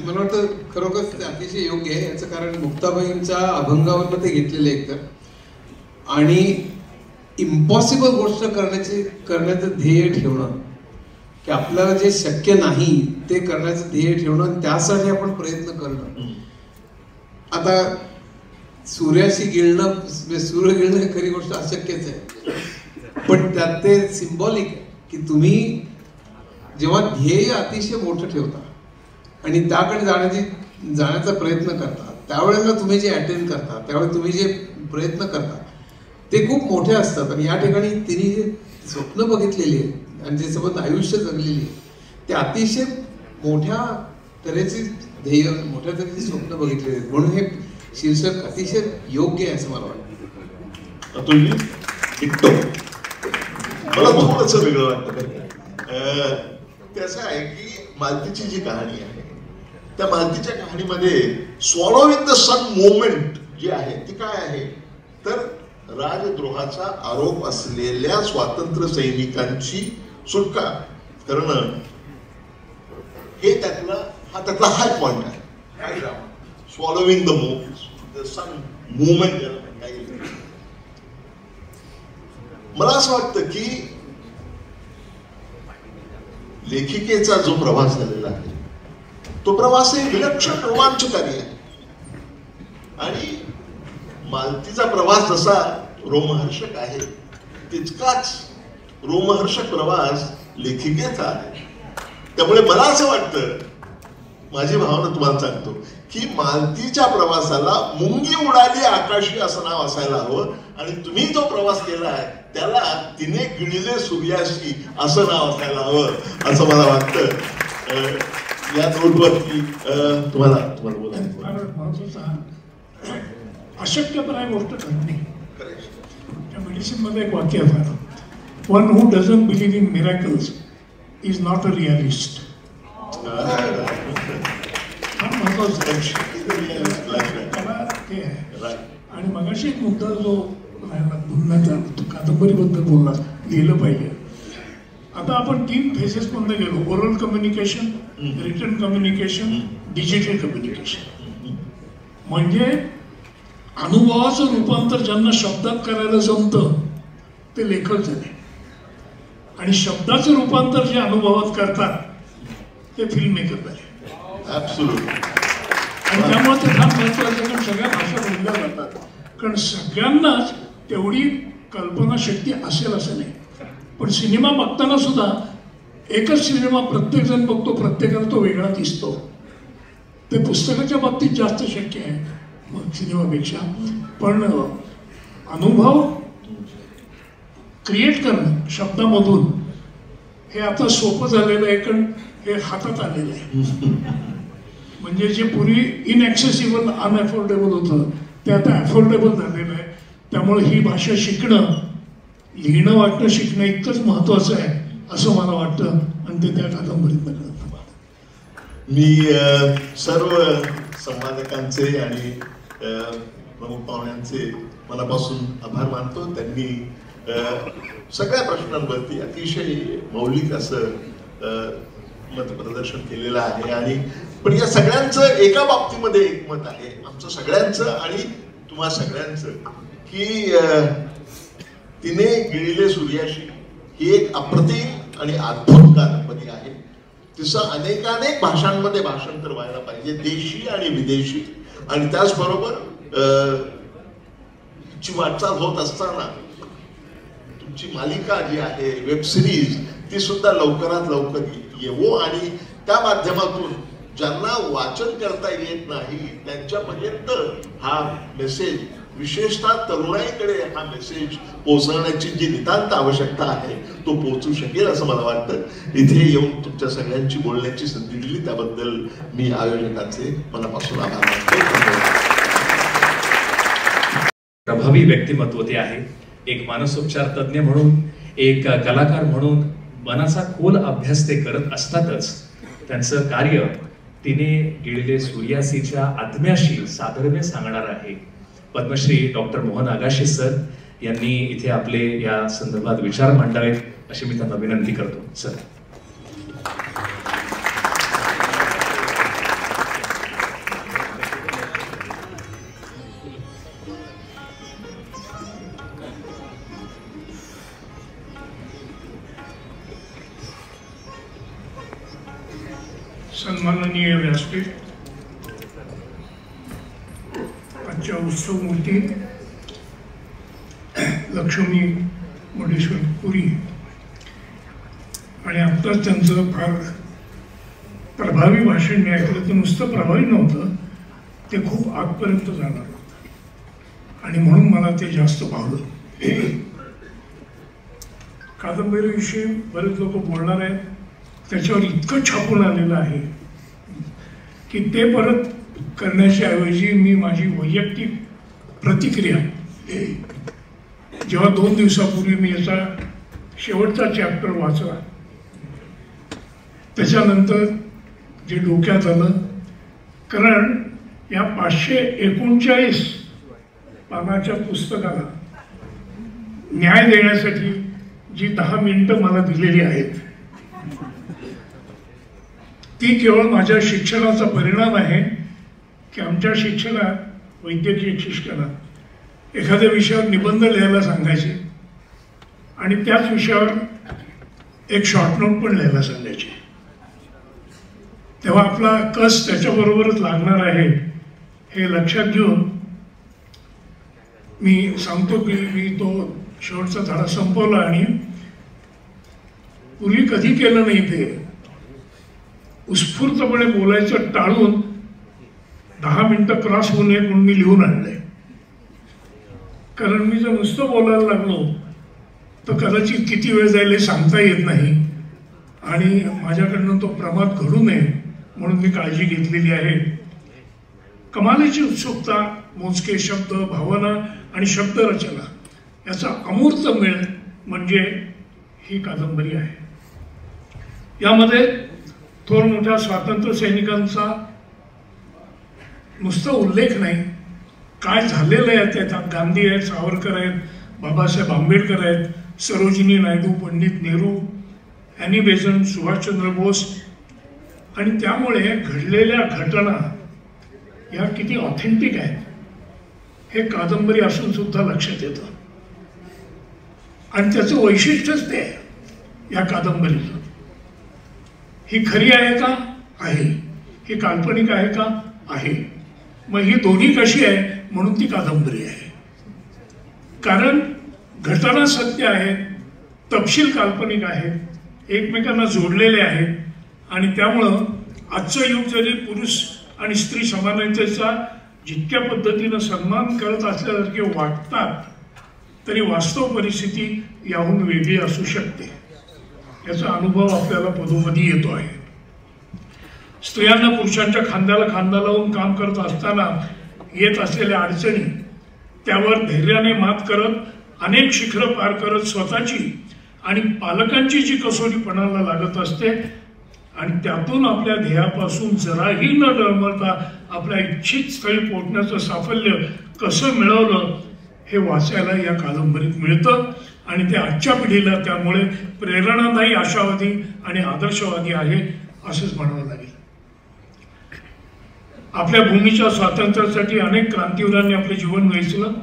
Speaker 3: मला वाटतं खरोखर ते अतिशय योग्य आहे. याचं कारण मुक्ताबाईंच्या अभंगावरनं ते घेतलेलं एकतर, आणि इम्पॉसिबल गोष्ट करण्याचं ध्येय ठेवणं की आपल्याला जे शक्य नाही ते करण्याचं ध्येय ठेवणं आणि त्यासाठी आपण प्रयत्न करणं. आता सूर्याशी गिळणं, सूर्य गिळणं खरी गोष्ट अशक्यच आहे, पण त्यात ते सिम्बॉलिक आहे की तुम्ही जेव्हा ध्येय अतिशय मोठं ठेवता आणि त्याकडे जाण्याचा प्रयत्न करता, त्यावेळेला तुम्ही जे अटेंड करता, त्यावेळेला तुम्ही जे प्रयत्न करता ते खूप मोठे असतात. आणि या ठिकाणी तिने जे स्वप्न बघितलेली आहेत आणि जे सोबत आयुष्य जगलेली आहे ते अतिशय मोठ्या तऱ्हेचे ध्येय, मोठ्या तऱ्हेचे स्वप्न बघितलेले आहेत. म्हणून हे शीर्षक अतिशय योग्य आहे असं मला वाटतं.
Speaker 1: अतुलजी, टिकतो मला थोडंसं वेगळं वाटतं. ते असं आहे की मालतीची जी कहाणी आहे त्या मालतीच्या कहाणीमध्ये स्वॉलोविंग द सन मोमेंट जी आहे ती काय आहे तर राजद्रोहाचा आरोप असलेल्या स्वातंत्र्य सैनिकांची सुटका करणं हे त्यातला हाय पॉइंट आहे. Swallowing the sun moment. मला असं वाटतं की लेखिकेचा जो प्रवास झालेला आहे तो प्रवास हे विलक्षण रोमांचकारी आहे. आणि मालतीचा प्रवास जसा रोमहर्षक आहे तितकाच रोमहर्षक प्रवास लेखिकेचा आहे. त्यामुळे मला असं वाटतं, माझी भावना तुम्हाला सांगतो की मालतीच्या प्रवासाला मुंगी उडाली आकाशी असं नाव असायला हवं आणि तुम्ही जो प्रवास केला आहे त्याला तिने गिळले सूर्याशी असं नाव असायला हवं असं मला वाटतं. या नोटवरती तुम्हाला
Speaker 7: बोलायचं अशक्यपणाची गोष्ट घडणे. त्या मेडिसिनमध्ये एक वाक्य आहे, one who doesn't believe in miracles is not a realist. आणि मगाशी एक मुद्दा जो कादंबरीबद्दल बोलला, लिहिलं पाहिजे. आता आपण 3 फेजेस मध्ये गेलो, oral communication, written communication, digital communication. म्हणजे अनुभवाचं रूपांतर ज्यांना शब्दात करायला जमतं ते लेखक झाले आणि शब्दाचं रूपांतर जे अनुभवात करतात ते फिल्म मेकर झाले. आणि त्यामुळे ते फार महत्वाचं, कारण सगळ्या भाषा बोलल्या जातात, कारण सगळ्यांनाच तेवढी कल्पनाशक्ती असेल असं नाही. पण सिनेमा बघताना सुद्धा एकच सिनेमा प्रत्येक जण बघतो, प्रत्येकाला तो वेगळा दिसतो. ते पुस्तकाच्या बाबतीत जास्त शक्य आहे सिनेमापेक्षा. पण अनुभव क्रिएट करणं शब्दामधून हे आता सोपं झालेलं आहे, कारण हे हातात आलेलं आहे. म्हणजे जे पूर्वी इनॲक्सेसिबल अनअफोर्डेबल होतं ते आता अफोर्डेबल झालेलं आहे. त्यामुळे ही भाषा शिकणं, लिहिणं वाटणं शिकणं इतकंच महत्वाचं आहे असं मला वाटतं आणि ते त्या कादंबरीत कळतं.
Speaker 1: मी सर्व संवादकांचे आणि प्रमुख पाहुण्यांचे मनापासून आभार मानतो. त्यांनी सगळ्या प्रश्नांवरती अतिशय मौलिक असं मतप्रदर्शन केलेलं आहे. आणि पण या सगळ्यांचं एका बाबतीमध्ये एकमत आहे, आमचं सगळ्यांचं आणि तुम्हा सगळ्यांचं, की तिने गिळले सूर्याशी ही एक अप्रतिम आणि अद्भुत कादंबरी आहे. तिचं अनेकानेक भाषांमध्ये भाषांतर व्हायला पाहिजे, देशी आणि विदेशी. आणि त्याचबरोबर ची वाटचाल होत असताना तुमची मालिका जी आहे, वेब सिरीज, ती सुद्धा लवकरात लवकर येवो आणि त्या माध्यमातून ज्यांना वाचन करता येत नाही त्यांच्यापर्यंत हा मेसेज, विशेषतः तरुणाईकडे हा मेसेज पोहोचवण्याची जी नितांत आवश्यकता आहे तो पोहोचू शकेल असं मला वाटतं. इथे येऊन तुमच्या सगळ्यांची बोलण्याची संधी दिली त्याबद्दल मी आयोजकांचे मनापासून आभार मानतो.
Speaker 5: प्रभावी व्यक्तिमत्व ते आहे. एक मानसोपचार तज्ञ म्हणून, एक कलाकार म्हणून मनाचा खोल अभ्यास ते करत असतातच. त्यांचं कार्य तिने गिळले सूर्यासीच्या आत्म्याशी साधर्म्य सांगणार आहे. पद्मश्री डॉक्टर मोहन आगाशे सर यांनी इथे आपले या संदर्भात विचार मांडावेत अशी मी त्यांना विनंती करतो. सर.
Speaker 7: सन्माननीय व्यासपीठ, आजच्या उत्सव मूर्ती लक्ष्मी मुंडेश्वर पुरी आणि आत्ताच त्यांचं फार प्रभावी भाषण मी ऐकलं ते नुसतं प्रभावी नव्हतं, ते खूप आतपर्यंत जाणार होतं आणि म्हणून मला ते जास्त भावलं. कादंबरीविषयी बरेच लोक बोलणार आहेत, त्याच्यावर इतकं छापून आलेलं आहे की ते परत करण्याच्या ऐवजी मी माझी वैयक्तिक प्रतिक्रिया, जेव्हा 2 दिवसापूर्वी मी याचा शेवटचा चॅप्टर वाचला त्याच्यानंतर जे डोक्यात आलं, कारण या 539 पानाच्या पुस्तकाला न्याय देण्यासाठी जी 10 मिनिटं मला दिलेली आहेत ती केवळ माझ्या शिक्षणाचा परिणाम आहे की आमच्या शिक्षणात, वैद्यकीय शिक्षणात एखाद्या विषयावर निबंध लिहायला सांगायचे आणि त्याच विषयावर एक शॉर्ट नोट पण लिहायला सांगायचे. तेव्हा आपला कस त्याच्याबरोबरच लागणार आहे हे लक्षात घेऊन मी सांगतो की मी तो शेवटचा धडा संपवला आणि पूर्वी कधी केलं नाही ते उत्स्फूर्तपणे बोलायचं टाळून 10 मिनिटं क्रॉस होऊ नये म्हणून मी लिहून आणलंय. कारण मी जर नुसतं बोलायला लागलो तर कदाचित किती वेळ जाईल हे सांगता येत नाही आणि माझ्याकडनं तो प्रमाद घडू नये म्हणून मी काळजी घेतलेली आहे. कमालीची उत्सुकता, मोजके शब्द, भावना आणि शब्दरचना याचा अमूर्त मेळ म्हणजे ही कादंबरी आहे. यामध्ये थोर मोठ्या स्वातंत्र्य सैनिकांचा नुसता उल्लेख नाही, काय झालेलं आहे त्यात. गांधी आहेत, सावरकर आहेत, बाबासाहेब आंबेडकर आहेत, सरोजिनी नायडू, पंडित नेहरू, ॲनी बेझंट, सुभाषचंद्र बोस आणि त्यामुळे घडलेल्या घटना या किती ऑथेंटिक आहेत हे कादंबरी असून सुद्धा लक्षात येतं. आणि त्याचं वैशिष्ट्यच ते आहे या कादंबरीचं. ही खरी आहे का? आहे. ही काल्पनिक आहे का? आहे. मग ही दोन्ही कशी आहे म्हणून ती कादंबरी आहे. कारण घटना सत्य आहेत, तपशील काल्पनिक आहेत, एकमेकांना जोडलेले आहेत आणि त्यामुळं आजचं युग जरी पुरुष आणि स्त्री समानतेचा जितक्या पद्धतीनं सन्मान करत असल्यासारखे वाटतात तरी वास्तव परिस्थिती याहून वेगळी असू शकते. याचा अनुभव आपल्याला पदोपदी येतो आहे. स्त्रियांना पुरुषांच्या खांद्याला खांदा लावून काम करत असताना येत असलेल्या अडचणी, त्यावर धैर्याने मात करत अनेक शिखरं पार करत स्वतःची आणि पालकांची जी कसोटी पणाला लागत असते आणि त्यातून आपल्या ध्येयापासून जराही न डळमळता आपल्या इच्छित स्थळी पोहोचण्याचं साफल्य कसं मिळवलं हे वाचायला या कादंबरीत मिळतं आणि ते आजच्या पिढीला त्यामुळे प्रेरणादायी, आशावादी आणि आदर्शवादी आहे असंच म्हणावं लागेल. आपल्या भूमीच्या स्वातंत्र्यासाठी अनेक क्रांतिवीरांनी आपले जीवन वेचलं.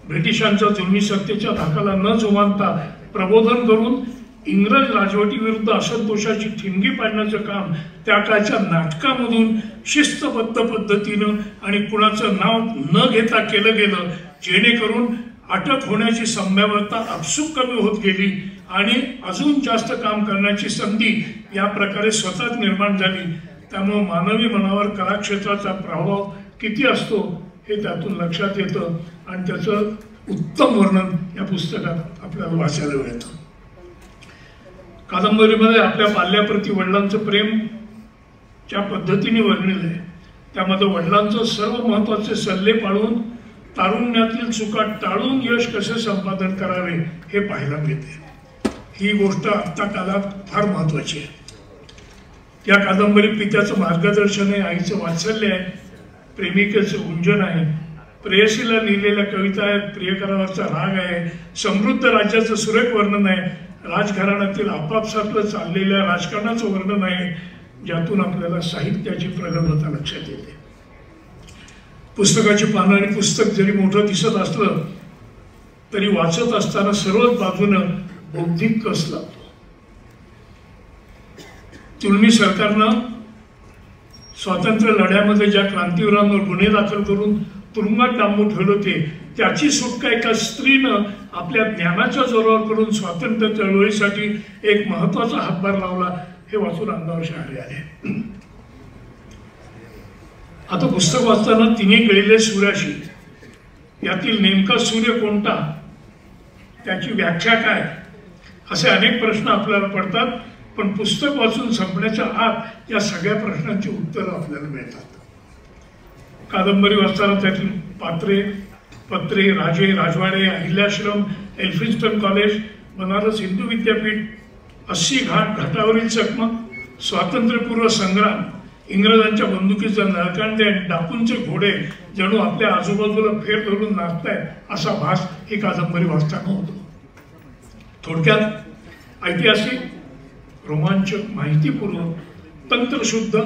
Speaker 7: ब्रिटिशांच्या जुलमी सत्तेच्या धाकाला न जुमानता प्रबोधन करून इंग्रज राजवटीविरुद्ध असंतोषाची ठिणगी पाडण्याचं काम त्या काळच्या नाटकामधून शिस्तबद्ध पद्धतीनं आणि कुणाचं नाव न घेता केलं गेलं, जेणेकरून अटक होण्याची संभाव्यता आपसूक कमी होत गेली आणि अजून जास्त काम करण्याची संधी या प्रकारे स्वतःच निर्माण झाली. त्यामुळे मानवी मनावर कलाक्षेत्राचा प्रभाव किती असतो हे त्यातून लक्षात येतं आणि त्याचं उत्तम वर्णन या पुस्तकात आपल्याला वाचायला मिळतं. कादंबरीमध्ये आपल्या बाल्याप्रती वडिलांचं प्रेम ज्या पद्धतीने वर्णिलं आहे त्यामध्ये वडिलांचं सर्व महत्त्वाचे सल्ले पाळून तारुण्यातील चुका टाळून यश कसे संपादन करावे हे पाहायला मिळते. ही गोष्ट आत्ता काळात फार महत्त्वाची आहे. या कादंबरीत पित्याचं मार्गदर्शन आहे, आईचं वात्सल्य आहे, प्रेमिकेचं गुंजन आहे, प्रेयसीला लिहिलेल्या कविता आहेत, प्रियकरावरचा राग आहे, समृद्ध राज्याचं सुरेख वर्णन आहे, राजघराण्यातील आपापसातलं चाललेल्या राजकारणाचं वर्णन आहे, ज्यातून आपल्याला साहित्याची प्रगल्भता लक्षात येते. पुस्तकाची पानं आणि पुस्तक जरी मोठं दिसत असलं तरी वाचत असताना सर्वच बाजूनं बौद्धिक कस लागतो. जुलमी सरकारनं स्वातंत्र्य लढ्यामध्ये ज्या क्रांतिवीरांवर गुन्हे दाखल करून तुरुंगात डांबून ठेवले होते त्याची सुटका एका स्त्रीनं आपल्या ज्ञानाच्या जोरावर करून स्वातंत्र्य चळवळीसाठी एक महत्त्वाचा हातभार लावला हे वाचून अंगावर शहारे आले. आता पुस्तक वाचताना तिने गळलेले सूर्याशी यातील नेमका सूर्य कोणता, त्याची व्याख्या काय, असे अनेक प्रश्न आपल्याला पडतात. पण पुस्तक वाचून संपण्याच्या आत या सगळ्या प्रश्नांची उत्तरं आपल्याला मिळतात. कादंबरी वाचताना त्यातील पात्रे, पत्रे, राजे, राजवाडे, अहिल्याश्रम, एल्फिन्स्टन कॉलेज, बनारस हिंदू विद्यापीठ, 80 घाटावरील चकमक, स्वातंत्र्यपूर्व संग्राम, इंग्रजांच्या बंदुकीचा नळकांडे आणि डाकूंचे घोडे जणू आपल्या आजूबाजूला फेर धरून नाचतायत असा भास ही कादंबरी वाचताना होतो. थोडक्यात ऐतिहासिक, रोमांचक, माहितीपूर्वक, तंत्रशुद्ध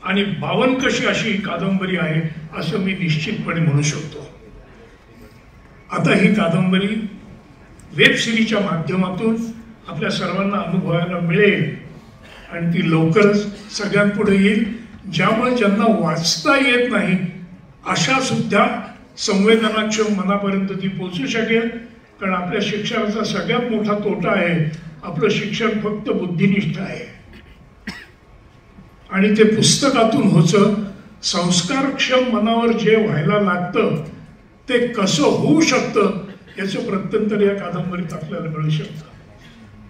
Speaker 7: आणि बावनकशी अशी ही कादंबरी आहे असं मी निश्चितपणे म्हणू शकतो. आता ही कादंबरी वेब सिरीजच्या माध्यमातून आपल्या सर्वांना अनुभवायला मिळेल आणि ती लवकरच सगळ्यांपुढे येईल, ज्यामुळे ज्यांना वाचता येत नाही अशा सुद्धा संवेदनाक्षम मनापर्यंत ती पोचू शकेल. कारण आपल्या शिक्षणाचा सगळ्यात मोठा तोटा आहे, आपलं शिक्षण फक्त बुद्धिनिष्ठ आहे आणि ते पुस्तकातून होतं. संस्कारक्षम मनावर जे व्हायला लागतं ते कसं होऊ शकतं याचं प्रत्यंतर या कादंबरीत आपल्याला मिळू शकतं.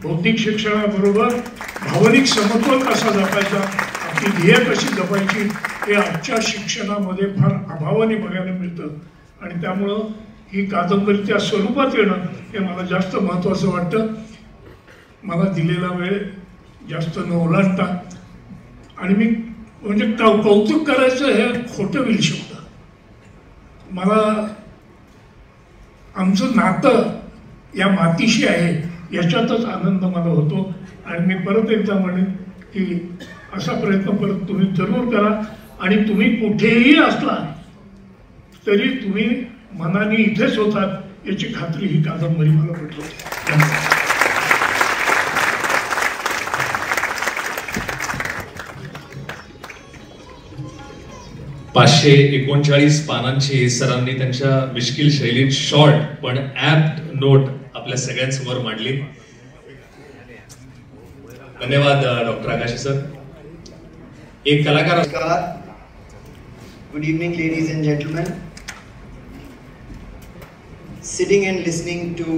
Speaker 7: बौद्धिक शिक्षणाबरोबर भावनिक समतोल कसा जपायचा, आपली ध्येय कशी जपायची हे आजच्या शिक्षणामध्ये फार अभावाने बघायला मिळतं. आणि त्यामुळं ही कादंबरी त्या स्वरूपात येणं हे मला जास्त महत्त्वाचं वाटतं. मला दिलेला वेळ जास्त न ओलांडता आणि मी म्हणजे कौतुक करायचं हे खोटं होईल शब्द. मला आमचं नातं या मातीशी आहे याच्यातच आनंद मला होतो. आणि मी परत एकदा म्हणेन की असा प्रयत्न परत तुम्ही जरूर करा आणि तुम्ही कुठेही असला तरी तुम्ही मनाने इथेच होतात याची खात्री ही कादंबरी मला पटवते.
Speaker 5: 539 पानांची सरांनी त्यांच्या मिश्किल शैलीत शॉर्ट पण ऍप्ट नोट आपल्या सगळ्यांसमोर मांडली. धन्यवाद डॉक्टर आकाशी सर. एक कलाकार.
Speaker 8: Good evening, ladies and gentlemen. Sitting and listening to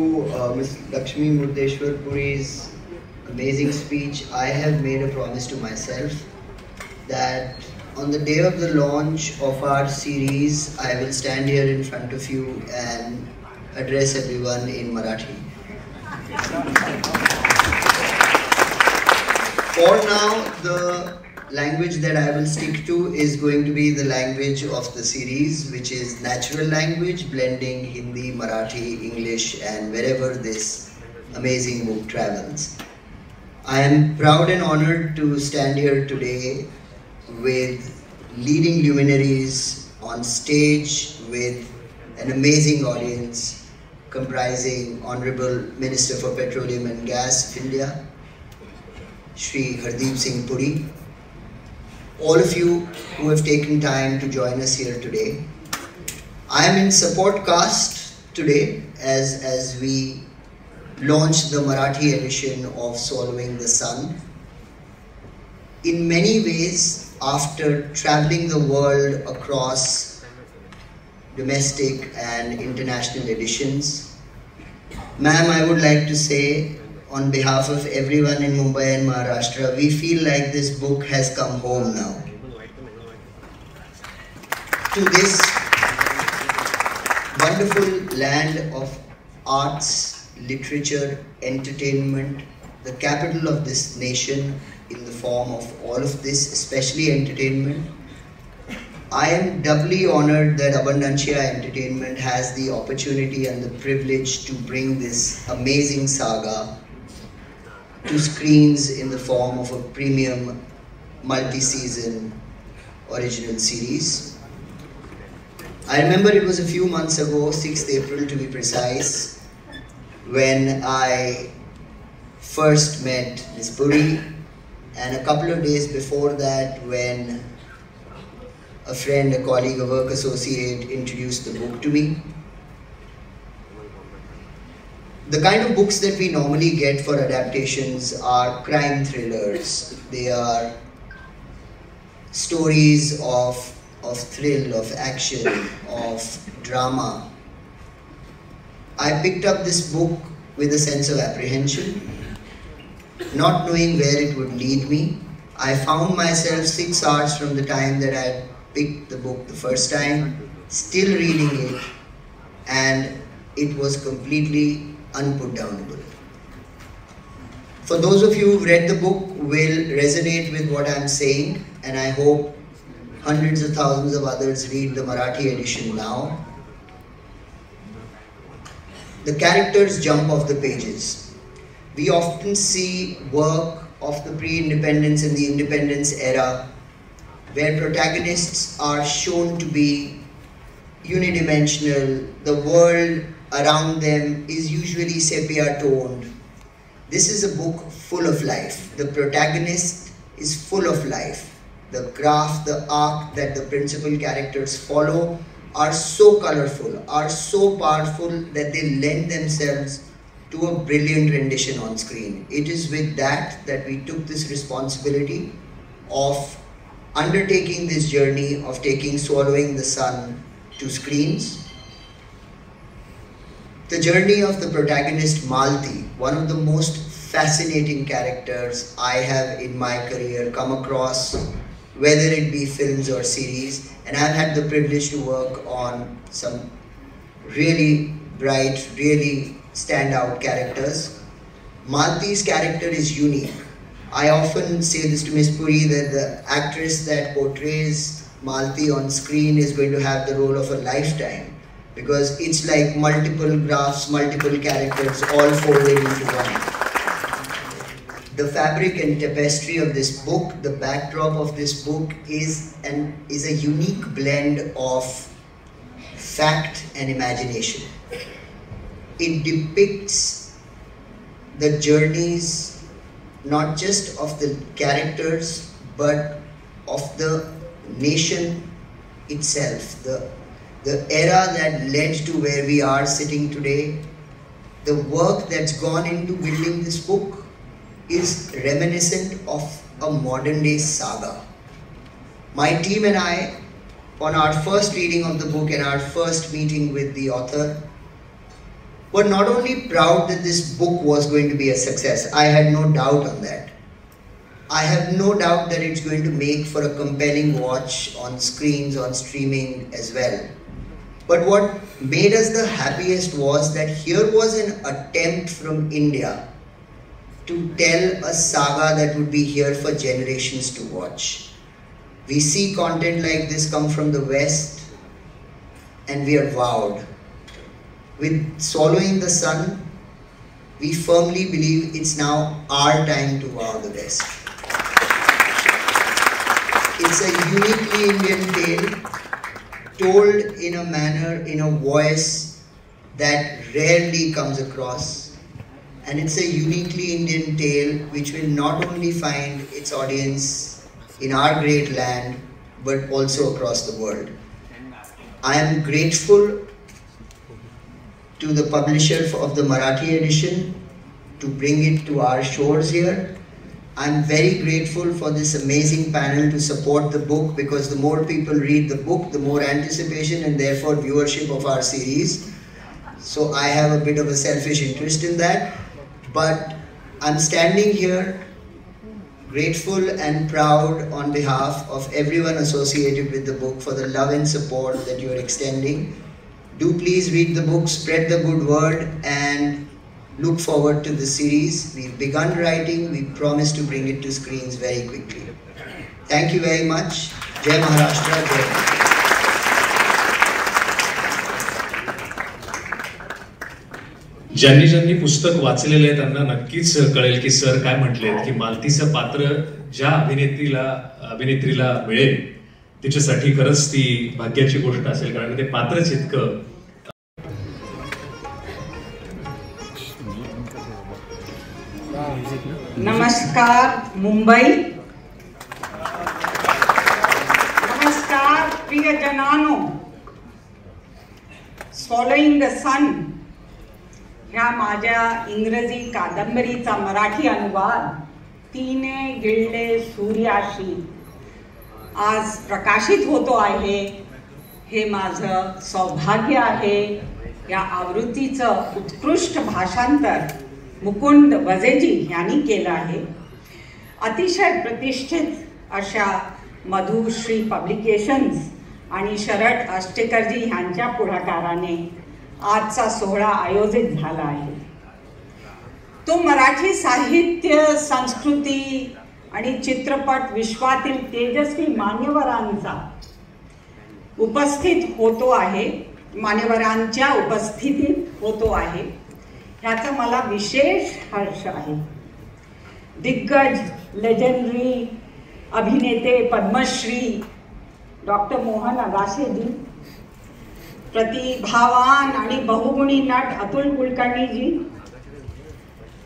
Speaker 8: Ms. Lakshmi Murdeshwar Puri's amazing speech, I have made a promise to myself that on the day of the launch of our series, I will stand here in front of you and address everyone in Marathi. For now, the language that I will stick to is going to be the language of the series, which is natural language, blending Hindi, Marathi, English, and wherever this amazing book travels. I am proud and honored to stand here today with leading luminaries on stage with an amazing audience comprising Honorable Minister for Petroleum and Gas of India, Shri Hardeep Singh Puri, all of you who have taken time to join us here today. I am in support cast today as we launch the Marathi edition of Swallowing the Sun. In many ways, after traveling the world across domestic and international editions, ma'am, I would like to say on behalf of everyone in Mumbai and Maharashtra, we feel like this book has come home now. To this wonderful land of arts, literature, entertainment, the capital of this nation in the form of all of this, especially entertainment. I am doubly honored that Abundancia Entertainment has the opportunity and the privilege to bring this amazing saga to screens in the form of a premium multi-season original series. I remember it was a few months ago, 6th April to be precise, when I first met Ms. Puri, and a couple of days before that when a friend, a colleague, a work associate introduced the book to me. The kind of books that we normally get for adaptations are crime thrillers. They are stories of thrill, of action, of drama. I picked up this book with a sense of apprehension, not knowing where it would lead me. I found myself 6 hours from the time that I picked the book the first time, still reading it, and it was completely unputdownable. For those of you who've read the book will resonate with what I'm saying, and I hope hundreds of thousands of others read the Marathi edition now. The characters jump off the pages. We often see work of the pre-independence and the independence era where protagonists are shown to be unidimensional. The world around them is usually sepia toned. This is a book full of life. The protagonist is full of life. The craft, the arc that the principal characters follow are so colorful, are so powerful that they lend themselves to a brilliant rendition on screen. It is with that we took this responsibility of undertaking this journey of taking Swallowing the Sun to screens. The journey of the protagonist Malti, one of the most fascinating characters I have in my career come across, whether it be films or series, and I've had the privilege to work on some really bright, really standout characters. Malti's character is unique. I often say this to Ms. Puri, that the actress that portrays Malti on screen is going to have the role of a lifetime, because it's like multiple graphs, multiple characters all folded into one. The fabric and tapestry of this book, the backdrop of this book is a unique blend of fact and imagination. It depicts the journeys not just of the characters but of the nation itself, the era that led to where we are sitting today. The work that's gone into building this book is reminiscent of a modern day saga. My team and I, on our first reading of the book and our first meeting with the author, were not only proud that this book was going to be a success. I had no doubt on that. I have no doubt that it's going to make for a compelling watch on screens, on streaming as well. But what made us the happiest was that here was an attempt from India to tell a saga that would be here for generations to watch. We see content like this come from the West and we are wowed. With Swallowing the Sun, we firmly believe it's now our time to wow the West. It's a uniquely Indian tale, told in a manner, in a voice that rarely comes across. And it's a uniquely Indian tale which will not only find its audience in our great land, but also across the world. I am grateful to the publisher of the Marathi edition to bring it to our shores here. I'm very grateful for this amazing panel to support the book, because the more people read the book, the more anticipation and therefore viewership of our series. So I have a bit of a selfish interest in that. But I'm standing here grateful and proud on behalf of everyone associated with the book for the love and support that you're extending. Do please read the book, spread the good word, and look forward to the series. We've begun writing. We promise to bring it to screens very quickly. Thank you very much. Jai Maharashtra, Jai.
Speaker 5: ज्यांनी पुस्तक वाचलेलं आहे त्यांना नक्कीच कळेल की sir काय म्हटले की मालतीचं पात्र ज्या अभिनेत्रीला मिळेल तिच्यासाठी खरंच ती भाग्याची गोष्ट असेल, कारण ते पात्रच इतकं.
Speaker 6: नमस्कार मुंबई, नमस्कार प्रियजनांनो. Swallowing the Sun ह्या माझ्या इंग्रजी कादंबरीचा मराठी अनुवाद तिने गिळले सूर्याशी आज प्रकाशित होतो आहे. हे माझं सौभाग्य आहे. या आवृत्तीचं उत्कृष्ट भाषांतर मुकुंद वजेजी यांनी केलं आहे. अतिशय प्रतिष्ठित अशा मधुश्री पब्लिकेशन्स आणि शरद अष्टेकरजी यांच्या पुढाकाराने आजचा सोहळा आयोजित झाला आहे. तो मराठी साहित्य, संस्कृती आणि चित्रपट विश्वातील तेजस्वी मान्यवरांचा उपस्थित होतो आहे, मान्यवरांच्या उपस्थितीत होतो आहे, ह्याचा मला विशेष हर्ष आहे. दिग्गज लेजेंडरी अभिनेते पद्मश्री डॉक्टर मोहन अगाशेजी, प्रतिभावान आणि बहुगुणी नट अतुल कुलकर्णीजी,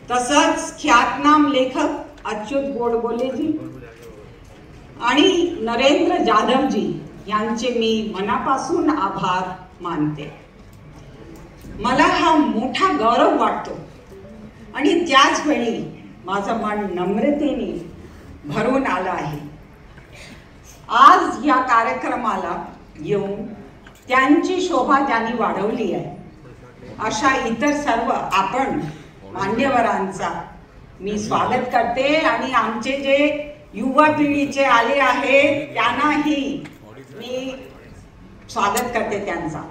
Speaker 6: तसंच ख्यातनाम लेखक अच्युत गोडबोलेजी आणि नरेंद्र जाधवजी यांचे मी मनापासून आभार मानते. मला हा मोठा गौरव वाटतो आणि त्याच वेळी माझं मन नम्रतेने भरून आलं आहे. आज या कार्यक्रमाला येऊन त्यांची शोभा ज्यांनी वाढवली आहे अशा इतर सर्व आपण मान्यवरांचा मी स्वागत करते आणि आमचे जे युवा पिढीचे आले आहेत त्यांनाही मी स्वागत करते त्यांचा,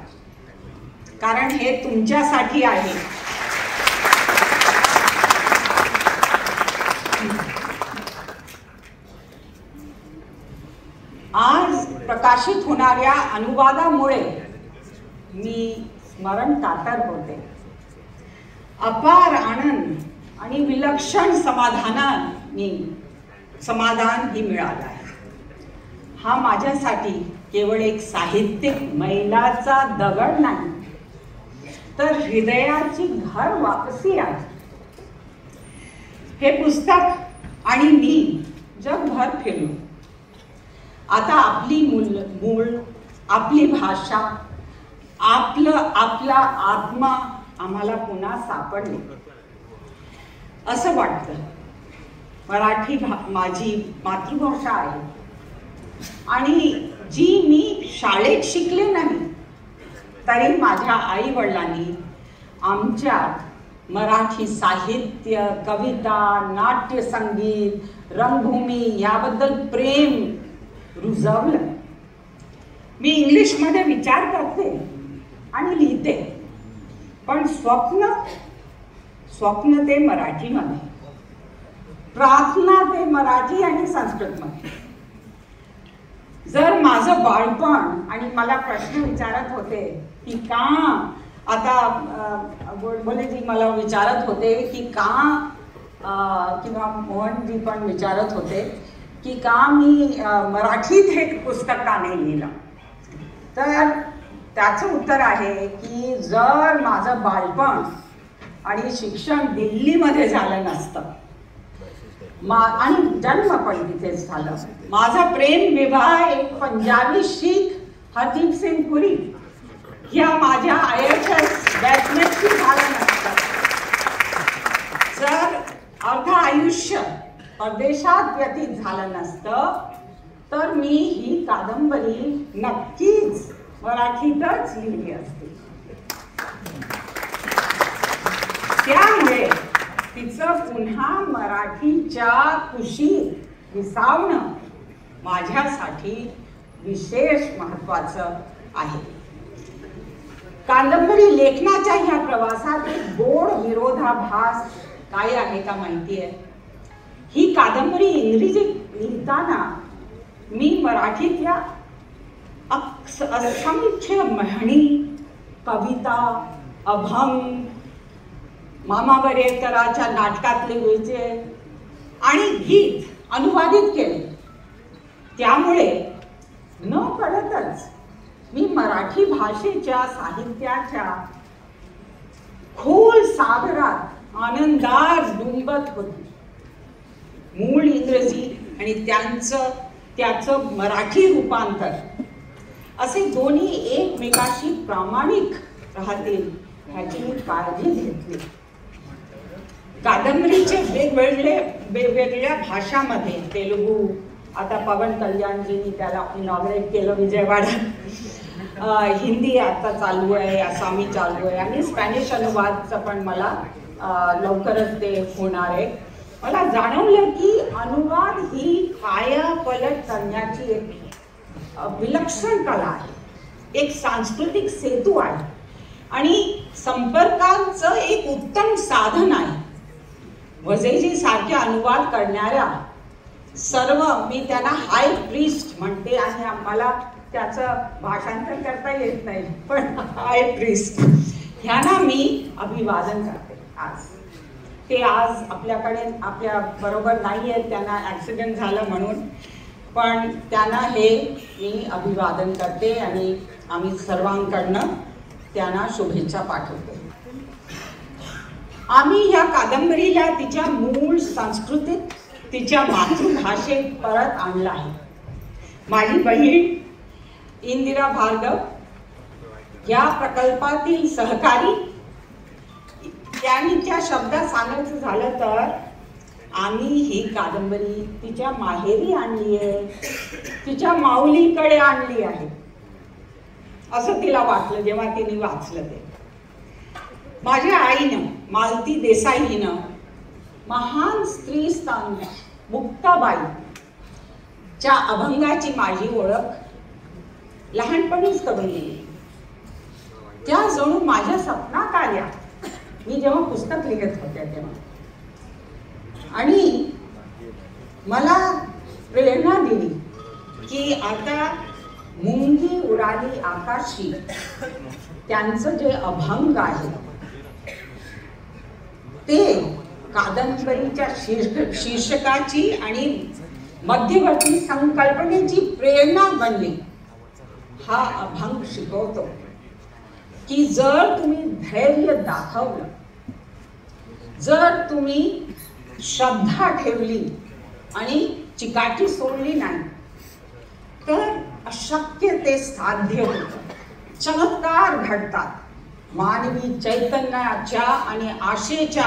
Speaker 6: कारण हे तुमच्यासाठी आहे. आज प्रकाशित होणाऱ्या अनुवादामुळे मी स्मरण कातर होते. अपार आनंद आणि विलक्षण समाधान ही मिळालं आहे. हा माझ्यासाठी केवळ एक साहित्यिक मैलाचा दगड नाही, तर हृदयाची घर वापसी आहे. हे पुस्तक आणि मी जगभर फिरलो. आता आपली मूळ, आपली भाषा, आपला आत्मा आम्हाला पुन्हा सापडले असं वाटतं. मराठी माझी मातृभाषा आहे आणि जी मी शाळेत शिकले नाही तरी माझ्या आई वडिलांनी आमच्यात मराठी साहित्य, कविता, नाट्य, संगीत, रंगभूमी याबद्दल प्रेम रुजवलं. मी इंग्लिशमध्ये विचार करते आणि लिहिते, पण स्वप्न ते मराठीमध्ये, प्रार्थना ते मराठी आणि संस्कृतमध्ये. जर माझं बाळपण आणि मला प्रश्न विचारत होते की का, आता गोडबोलेजी मला विचारत होते की का, किंवा मोहनजी पण विचारत होते की का मी मराठीत हे पुस्तक का नाही लिहिलं, तर त्याचं उत्तर आहे की जर माझं बालपण आणि शिक्षण दिल्लीमध्ये झालं नसतं आणि जन्म पण तिथेच झालं, माझा प्रेम विवाह एक पंजाबी शीख हरदीप सिंग पुरी या माझ्या IHS बॅचमेटशी झालं नसतं, जर अर्ध आयुष्य परदेशात व्यतीत झालं नसतं, तर मी ही कादंबरी नक्कीच मराठीतच लिहिली असते. त्यामुळे तिचं पुन्हा मराठीच्या कुशीत विसावणं माझ्यासाठी विशेष महत्त्वाचं आहे. कादंबरी लेखनाच्या ह्या प्रवासात एक गोड विरोधाभास काय आहे का माहिती आहे? ही कादंबरी इंग्रजीत लिहिताना मी मराठीतल्या असंख्य म्हणी, कविता, अभंग, मामा बरेकरांच्या नाटकातले विचे आणि गीत अनुवादित केले. त्यामुळे न कळतच मी मराठी भाषेच्या साहित्याच्या खोल सागरात आनंदात डुंबत होती. मूळ इंग्रजी आणि त्याचं मराठी रूपांतर असे दोन्ही एकमेकाशी प्रामाणिक राहतील ह्याची मी काळजी घेतली. कादंबरीचे वेगवेगळ्या भाषामध्ये, तेलुगू, आता पवन कल्याणजींनी त्याला इनॉग्रेट केलं विजयवाड्यात, हिंदी आता चालू आहे, आसामी चालू आहे, आणि स्पॅनिश अनुवादचं पण मला लवकरच ते होणार आहे. मला जाणवलं की अनुवाद ही कायापलट करण्याची एक विलक्षण कला आहे, एक सांस्कृतिक सेतू आहे आणि संपर्कांचं एक उत्तम साधन आहे. वझेजी सारख्या अनुवाद करणाऱ्या सर्व, मी त्यांना हाय प्रीस्ट म्हणते आणि मला त्याचं भाषांतर करता येत नाही, पण हाय प्रीस्ट ह्यांना मी अभिवादन करते. आज ते आज आपल्या बरोबर नाही आहेत, त्यांना ॲक्सिडेंट झालं म्हणून, पण त्यांना हे मी अभिवादन करते आणि आम्ही सर्वांकडनं त्यांना शुभेच्छा पाठवते. आम्ही या कादंबरीला तिच्या मूळ संस्कृतीत, तिच्या मातृभाषेत परत आणलं आहे. माझी बहीण इंदिरा भार्गव या प्रकल्पातील सहकारी, त्यांच्या शब्दात सांगायचं झालं तर आम्ही ही कादंबरी तिच्या माहेरी आणली आहे, तिच्या माऊलीकडे आणली आहे असं तिला वाटलं जेव्हा तिने वाचलं ते. माझ्या आईनं, मालती देसाई हिनं महान स्त्री स्थान मुक्ताबाई च्या अभंगाची माझी ओळख लहानपणीच करून दिली. त्या जणू माझ्या सपनात आल्या मी जेव्हा पुस्तक लिहित होत्या तेव्हा, आणि मला प्रेरणा दिली की आता मुंगी उडाली आकाशी त्यांचं जे अभंग आहे ते कादंबरीच्या शीर्षकाची आणि मध्यवर्ती संकल्पनेची प्रेरणा बनली. हा अभंग शिकवतो की जर तुम्ही धैर्य दाखवलं, जर तुम्ही श्रद्धा ठेवली आणि चिकाटी सोडली नाही तर अशक्य ते साध्य होतं, चमत्कार घडतात. मानवी चैतन्याच्या आणि आशेच्या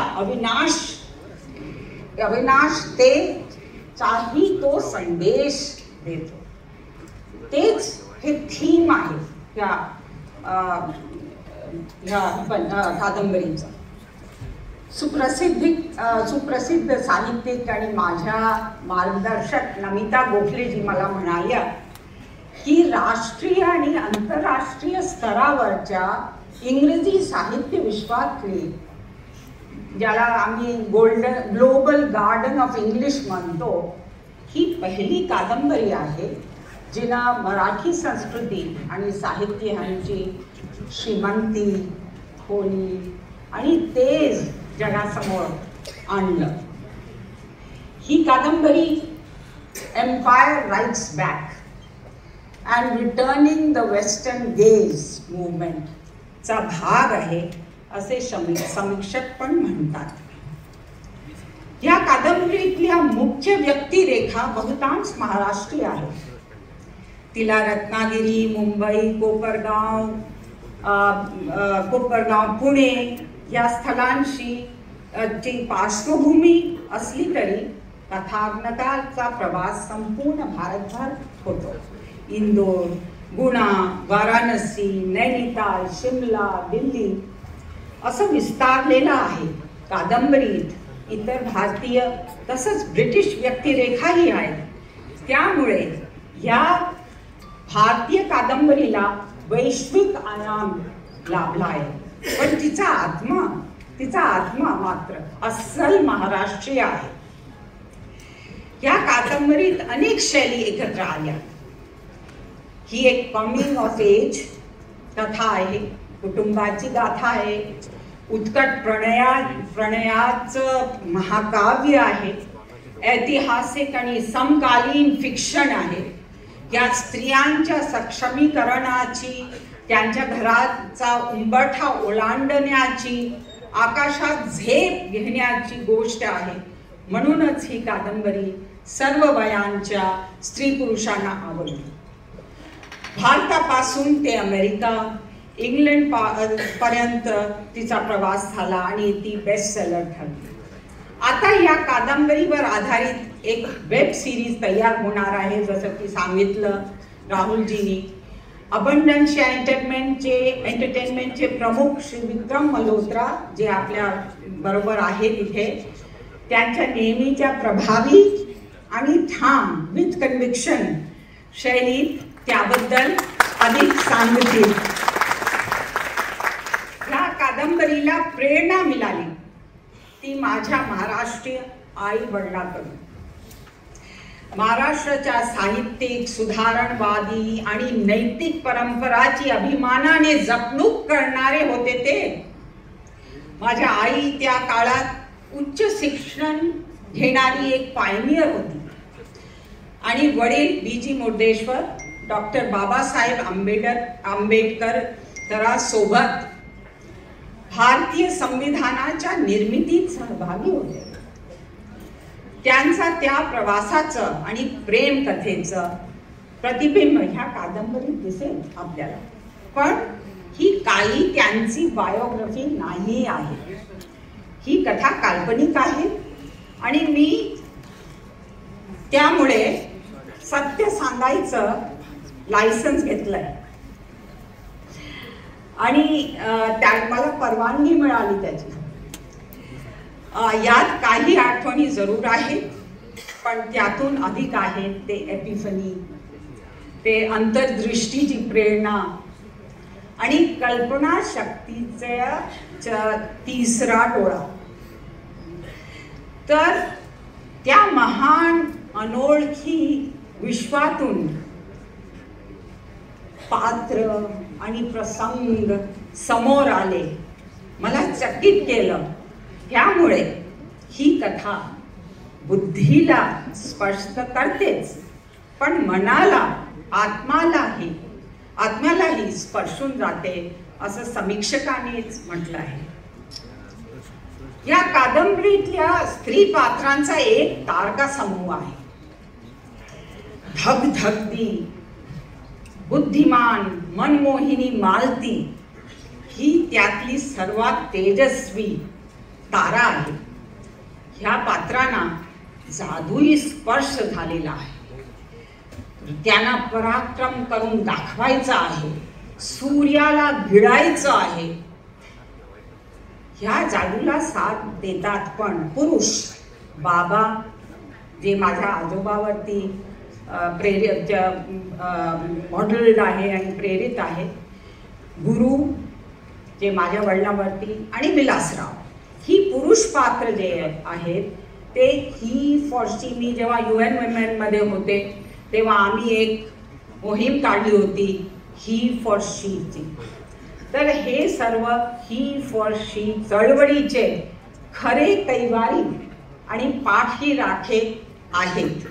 Speaker 6: अविनाशतेचाही तो संदेश देतो. तेच हे थीम आहे ह्या कादंबरीचं. सुप्रसिद्ध साहित्यिक आणि माझ्या मार्गदर्शक नमिता गोखलेजी मला म्हणाल्या की राष्ट्रीय आणि आंतरराष्ट्रीय स्तरावरच्या इंग्रजी साहित्य विश्वातली, ज्याला आम्ही ग्लोबल गार्डन ऑफ इंग्लिश म्हणतो, ही पहिली कादंबरी आहे जिनं मराठी संस्कृती आणि साहित्य ह्यांची श्रीमंती, खोली आणि तेज जगासमोर आणलं. ही कादंबरी empire writes back and returning the western gaze movement चा भाग आहे असे समीक्षक पण म्हणतात. या कादंबरीतल्या मुख्य व्यक्तिरेखा बहुतांश महाराष्ट्रीय आहेत. तिला रत्नागिरी, मुंबई, कोपरगाव, पुणे या स्थळांशी ची पार्श्वभूमी असली तरी कथानकाचा प्रवास संपूर्ण भारतभर होतो. इंदोर, गुणा, वाराणसी, नैनिताल, शिमला, दिल्ली असं विस्तारलेलं आहे. कादंबरीत इतर भारतीय तसंच ब्रिटिश व्यक्तिरेखाही आहेत. त्यामुळे या भारतीय कादंबरीला वैश्विक आयाम लाभला आहे. पण तिचा आत्मा मात्र अस्सल महाराष्ट्रीय आहे. या कादंबरीत अनेक शैली एकत्र आल्या. ही एक कमिंग ऑफ एज कथा आहे, कुटुंबाची गाथा आहे, उत्कट प्रणयाचं महाकाव्य आहे, ऐतिहासिक आणि समकालीन फिक्शन आहे. या स्त्रियांच्या सक्षमीकरणाची, त्यांच्या घराचा उंबरठा ओलांडण्याची, आकाशात झेप घेण्याची गोष्ट आहे. म्हणूनच ही कादंबरी सर्व वयांच्या स्त्री पुरुषांना आवडली. भारतापासून ते अमेरिका, इंग्लंड पर्यंत तिचा प्रवास झाला आणि ती बेस्ट सेलर ठरली. आता या कादंबरीवर आधारित एक वेब सिरीज तयार होणार आहे, जसं की सांगितलं राहुलजींनी. अबंडन्स या एंटरटेनमेंटचे प्रमुख श्री विक्रम मल्होत्रा जे आपल्या बरोबर आहेत इथे, त्यांच्या नेहमीच्या प्रभावी आणि ठाम विथ कन्व्हिक्शन शैलीत त्याबद्दल अधिक सांगतील. या कादंबरीला प्रेरणा मिळाली ती माझ्या महाराष्ट्रीय आई वडिलांकडून. महाराष्ट्राच्या साहित्यिक, सुधारणवादी आणि नैतिक परंपराची अभिमानाने जपणूक करणारे होते ते. माझ्या आई त्या काळात उच्च शिक्षण घेणारी एक पायनियर होती आणि वडील बी.जी. मुर्डेश्वर, डॉक्टर बाबासाहेब आंबेडकर सोबत भारतीय संविधानाच्या निर्मितीत सहभागी होते. त्यांचा त्या प्रवासाचं आणि प्रेम कथेचं प्रतिबिंब ह्या कादंबरीत दिसेल आपल्याला. पण ही काही त्यांची बायोग्राफी नाही आहे. ही कथा काल्पनिक आहे आणि मी त्यामुळे सत्य सांगायचं लायसन्स घेतलंय आणि मला परवानगी मिळाली त्याची. यात काही आठवणी जरूर आहेत, पण त्यातून अधिक आहेत ते एपिफनी, ते अंतर्दृष्टीची प्रेरणा आणि कल्पना शक्तीचा तिसरा डोळा. तर त्या महान अनोळखी विश्वातून पात्र आणि प्रसंग समोर आले, मला चकित केलं. त्यामुळे ही कथा बुद्धीला स्पर्श करतेच, पण मनाला, आत्म्यालाही स्पर्शून जाते, असं समीक्षकानेच म्हटलं आहे. या कादंबरीतल्या स्त्री पात्रांचा एक तारका समूह आहे. धगधगती, बुद्धिमान, मनमोहिनी मालती ही त्यातली सर्वात तेजस्वी तारा आहे. ह्या पात्रांना जादुई स्पर्श झालेला आहे. त्यांना पराक्रम करून दाखवायचा आहे, सूर्याला भिडायचं आहे. ह्या जादूला साथ देतात पण पुरुष. बाबा जे माझ्या आजोबावरती प्रेरित मॉडेल्ड आहे आणि प्रेरित आहे, गुरु जे माझ्या वडिलांवरती, आणि विलासराव. ही पुरुष पात्र जे आहेत ते ही फॉरची. मी जेव्हा UN Women मध्ये होते तेव्हा आम्ही एक मोहीम काढली होती ही फॉर शीची. तर हे सर्व ही फॉर शी चळवळीचे खरे कैवारी आणि पाठी राखे आहेत.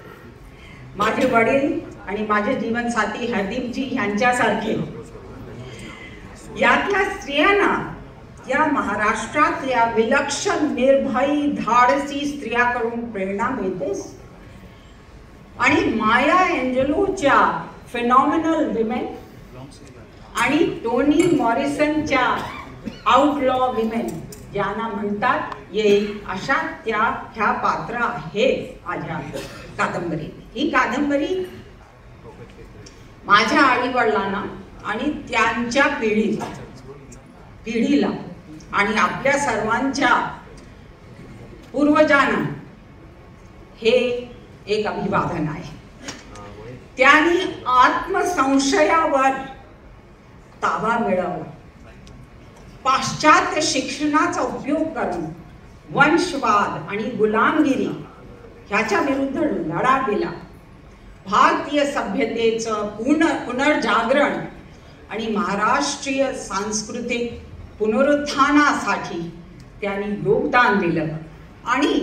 Speaker 6: माझे वडील आणि माझे जीवनसाथी हरदीपजी यांच्यासारखे यातल्या स्त्रियांना या महाराष्ट्रातल्या विलक्षण, निर्भयी, धाडसी स्त्रियाकडून प्रेरणा मिळतेच. आणि माया एंजेलोच्या फिनॉमिनल विमेन आणि टोनी मॉरिसनच्या आउटलॉ विमेन ज्यांना म्हणतात येईल अशा ह्या पात्र आहेत माझ्या कादंबरीत. ही कादंबरी माझ्या आई वडिलांना आणि त्यांच्या पिढीला आणि आपल्या सर्वांच्या पूर्वजांना हे एक अभिवादन आहे. त्यांनी आत्मसंशयावर ताबा मिळवला. पाश्चात्य शिक्षणाचा उपयोग करून वंशवाद आणि गुलामगिरी ह्याच्या विरुद्ध लढा दिला. भारतीय सभ्यतेचं पुनर्जागरण आणि महाराष्ट्रीय सांस्कृतिक पुनरुत्थानासाठी त्यांनी योगदान दिलं आणि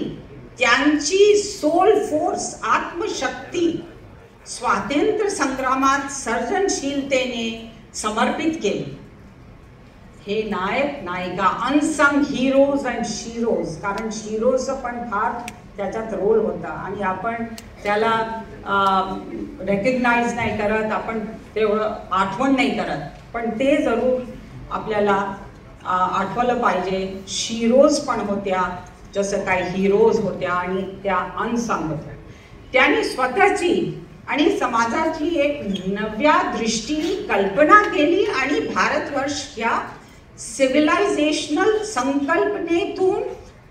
Speaker 6: त्यांची सोल फोर्स, आत्मशक्ती स्वातंत्र्य संग्रामात सर्जनशीलतेने समर्पित केली. हे नायक नायिका, अनसंग हिरोज अँड शीरोज, कारण शीरोजचं पण फार त्याच्यात रोल होता आणि आपण त्याला रेकग्नाइज नाही करत, आपण तेवढं आठवण नाही करत, पण ते जरूर आपल्याला आठवलं पाहिजे. शीरोज पण होत्या, जसं काही हिरोज होत्या आणि त्या अनसंग होत्या. त्यांनी स्वतःची आणि समाजाची एक नव्या दृष्टीने कल्पना केली आणि भारतवर्ष ह्या सिव्हिलायझेशनल संकल्पनेतून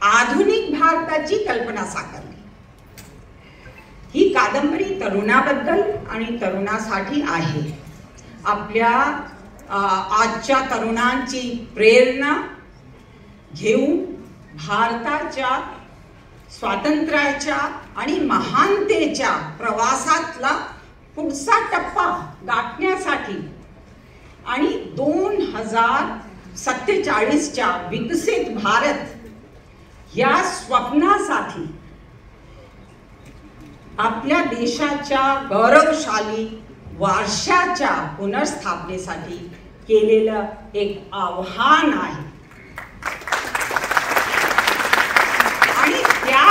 Speaker 6: आधुनिक भारताची कल्पना साकारली. ही कादंबरी तरुणाबद्दल आणि तरुणासाठी आहे. आपल्या आजच्या तरुणांची प्रेरणा घेऊन भारताच्या स्वातंत्र्याच्या आणि महानतेच्या प्रवासातला पुढचा टप्पा गाठण्यासाठी आणि 2047च्या विकसित भारत या स्वप्नासाठी आपल्या देशाच्या गौरवशाली वारशाच्या पुनर्स्थापनेसाठी केलेलं एक आव्हान आहे. आणि त्या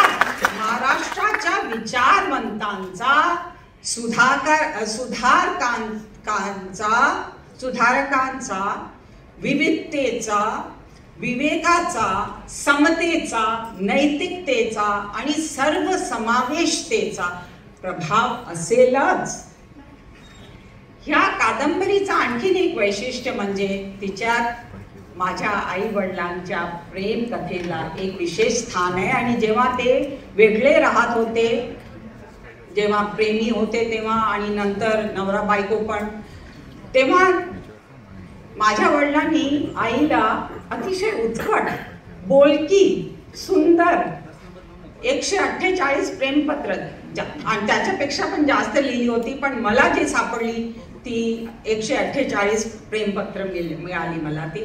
Speaker 6: महाराष्ट्राच्या विचारवंतांचा, सुधारकांचा, विविधतेचा, विवेकाचा, समतेचा, नैतिकतेचा आणि सर्वसमावेशतेचा प्रभाव असेलच. ह्या कादंबरीचं आणखीन एक वैशिष्ट्य म्हणजे तिच्यात माझ्या आई वडिलांच्या प्रेम कथेला एक विशेष स्थान आहे. आणि जेव्हा ते वेगळे राहत होते, जेव्हा प्रेमी होते तेव्हा आणि नंतर नवरा बायको पण, तेव्हा माझ्या वडिलांनी आईला अतिशय उत्कट, बोलकी, सुंदर 148 प्रेमपत्र आणि त्याच्यापेक्षा पण जास्त लिहिली होती. पण मला जी सापडली ती 148 प्रेमपत्र मिळाली मला ती.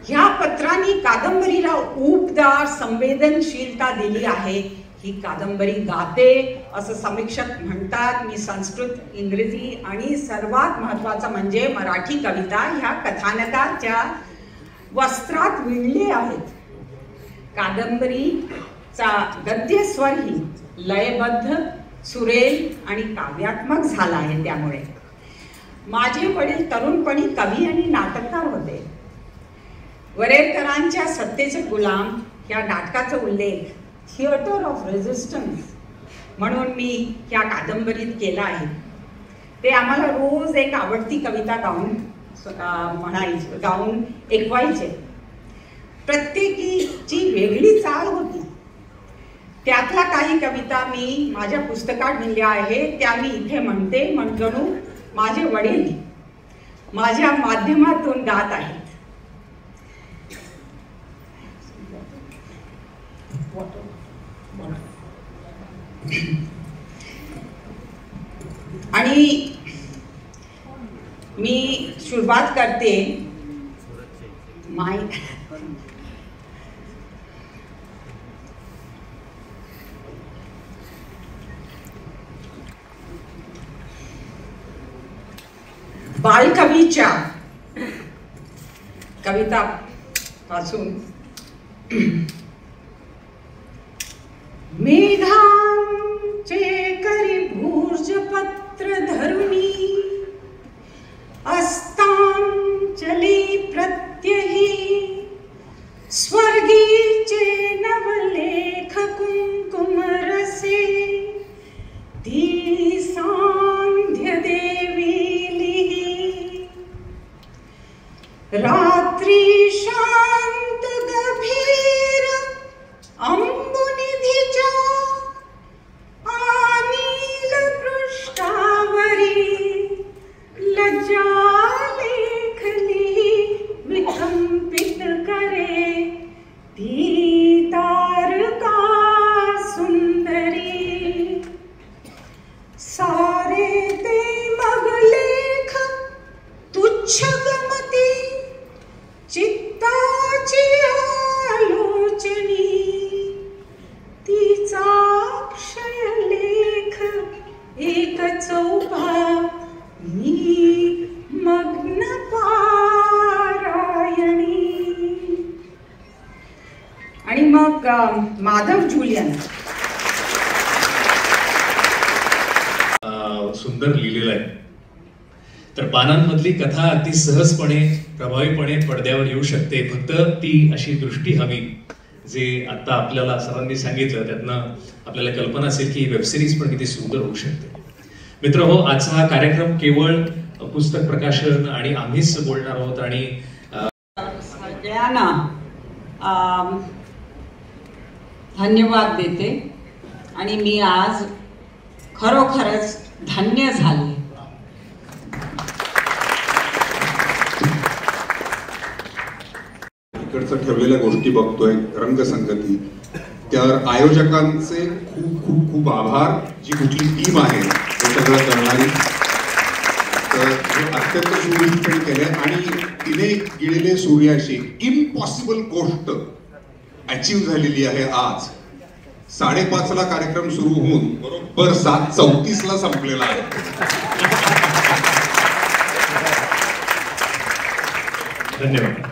Speaker 6: ह्या पत्रांनी कादंबरीला ऊबदार संवेदनशीलता दिली आहे. ही कादंबरी गाते असं समीक्षक म्हणतात. मी संस्कृत, इंग्रजी आणि सर्वात महत्त्वाचं म्हणजे मराठी कविता ह्या कथानकाच्या वस्त्रात विणले आहेत. कादंबरीचा गद्यस्वरही लयबद्ध, सुरेल आणि काव्यात्मक झाला आहे. त्यामुळे माझे वडील तरुणपणी कवी आणि नाटककार होते. वरेरकरांच्या सत्तेचे गुलाम या नाटकाचा उल्लेख थिएटर ऑफ रेझिस्टन्स म्हणून मी ह्या कादंबरीत केला आहे. ते आम्हाला रोज एक आवडती कविता गाऊन ऐकवायचे. प्रत्येकीची वेगळी चाल होती. त्यातला काही कविता मी माझ्या पुस्तकात लिहिल्या आहेत, त्या मी इथे म्हणते. जणू माझे वडील माझ्या माध्यमातून गात आहेत. आणि मी सुरुवात करते. बालकवीच्या कविता पासून. मेघांचे करी भूर्जपत्र धरुणी अस्तांजली प्रत्यही स्वर्गीचे नवलेख कुंकुम रसे ती सांध्य देविली रात्री शांत गभीर अंबुनिधीच्या अनिल पृष्ठावरी लज्जा लेखली विकंपित करे ती तारका सुंदरी सारे ते मग लेख तुच्छ गमती चित्ताची आलोचनी तिचा क्षय लेख एक चौपा मी मग्न पारायणी. आणि मग माधव जुलियन
Speaker 5: सुंदर लिहिलेलं आहे. तर पानांमधली कथा अगदी सहजपणे प्रभावीपणे पडद्यावर येऊ शकते. फक्त ती अशी दृष्टी हवी, जे आता आपल्याला सरांनी सांगितलं त्यातनं आपल्याला कल्पना असेल की वेबसिरीज पण किती सुंदर होऊ शकते. मित्र हो, आजचा हा कार्यक्रम केवळ पुस्तक प्रकाशन आणि आम्हीच बोलणार आहोत आणि
Speaker 6: सगळ्यांना धन्यवाद देते आणि मी आज खरोखरच धन्य झाले.
Speaker 2: इकडचं ठेवलेल्या गोष्टी बघतोय, रंगसंगती, तर आयोजकांचे खूप खूप खूप आभार. जी कुठली टीम आहे हे सगळं करणारी, तर हे अत्यंत सुरळीतपणे केलंय आणि तिने गिळले सूर्याशी इम्पॉसिबल गोष्ट अचीव्ह झालेली आहे. आज 5:30 ला कार्यक्रम सुरू होऊन बरोबर 7:34 ला संपलेला आहे.
Speaker 5: धन्यवाद.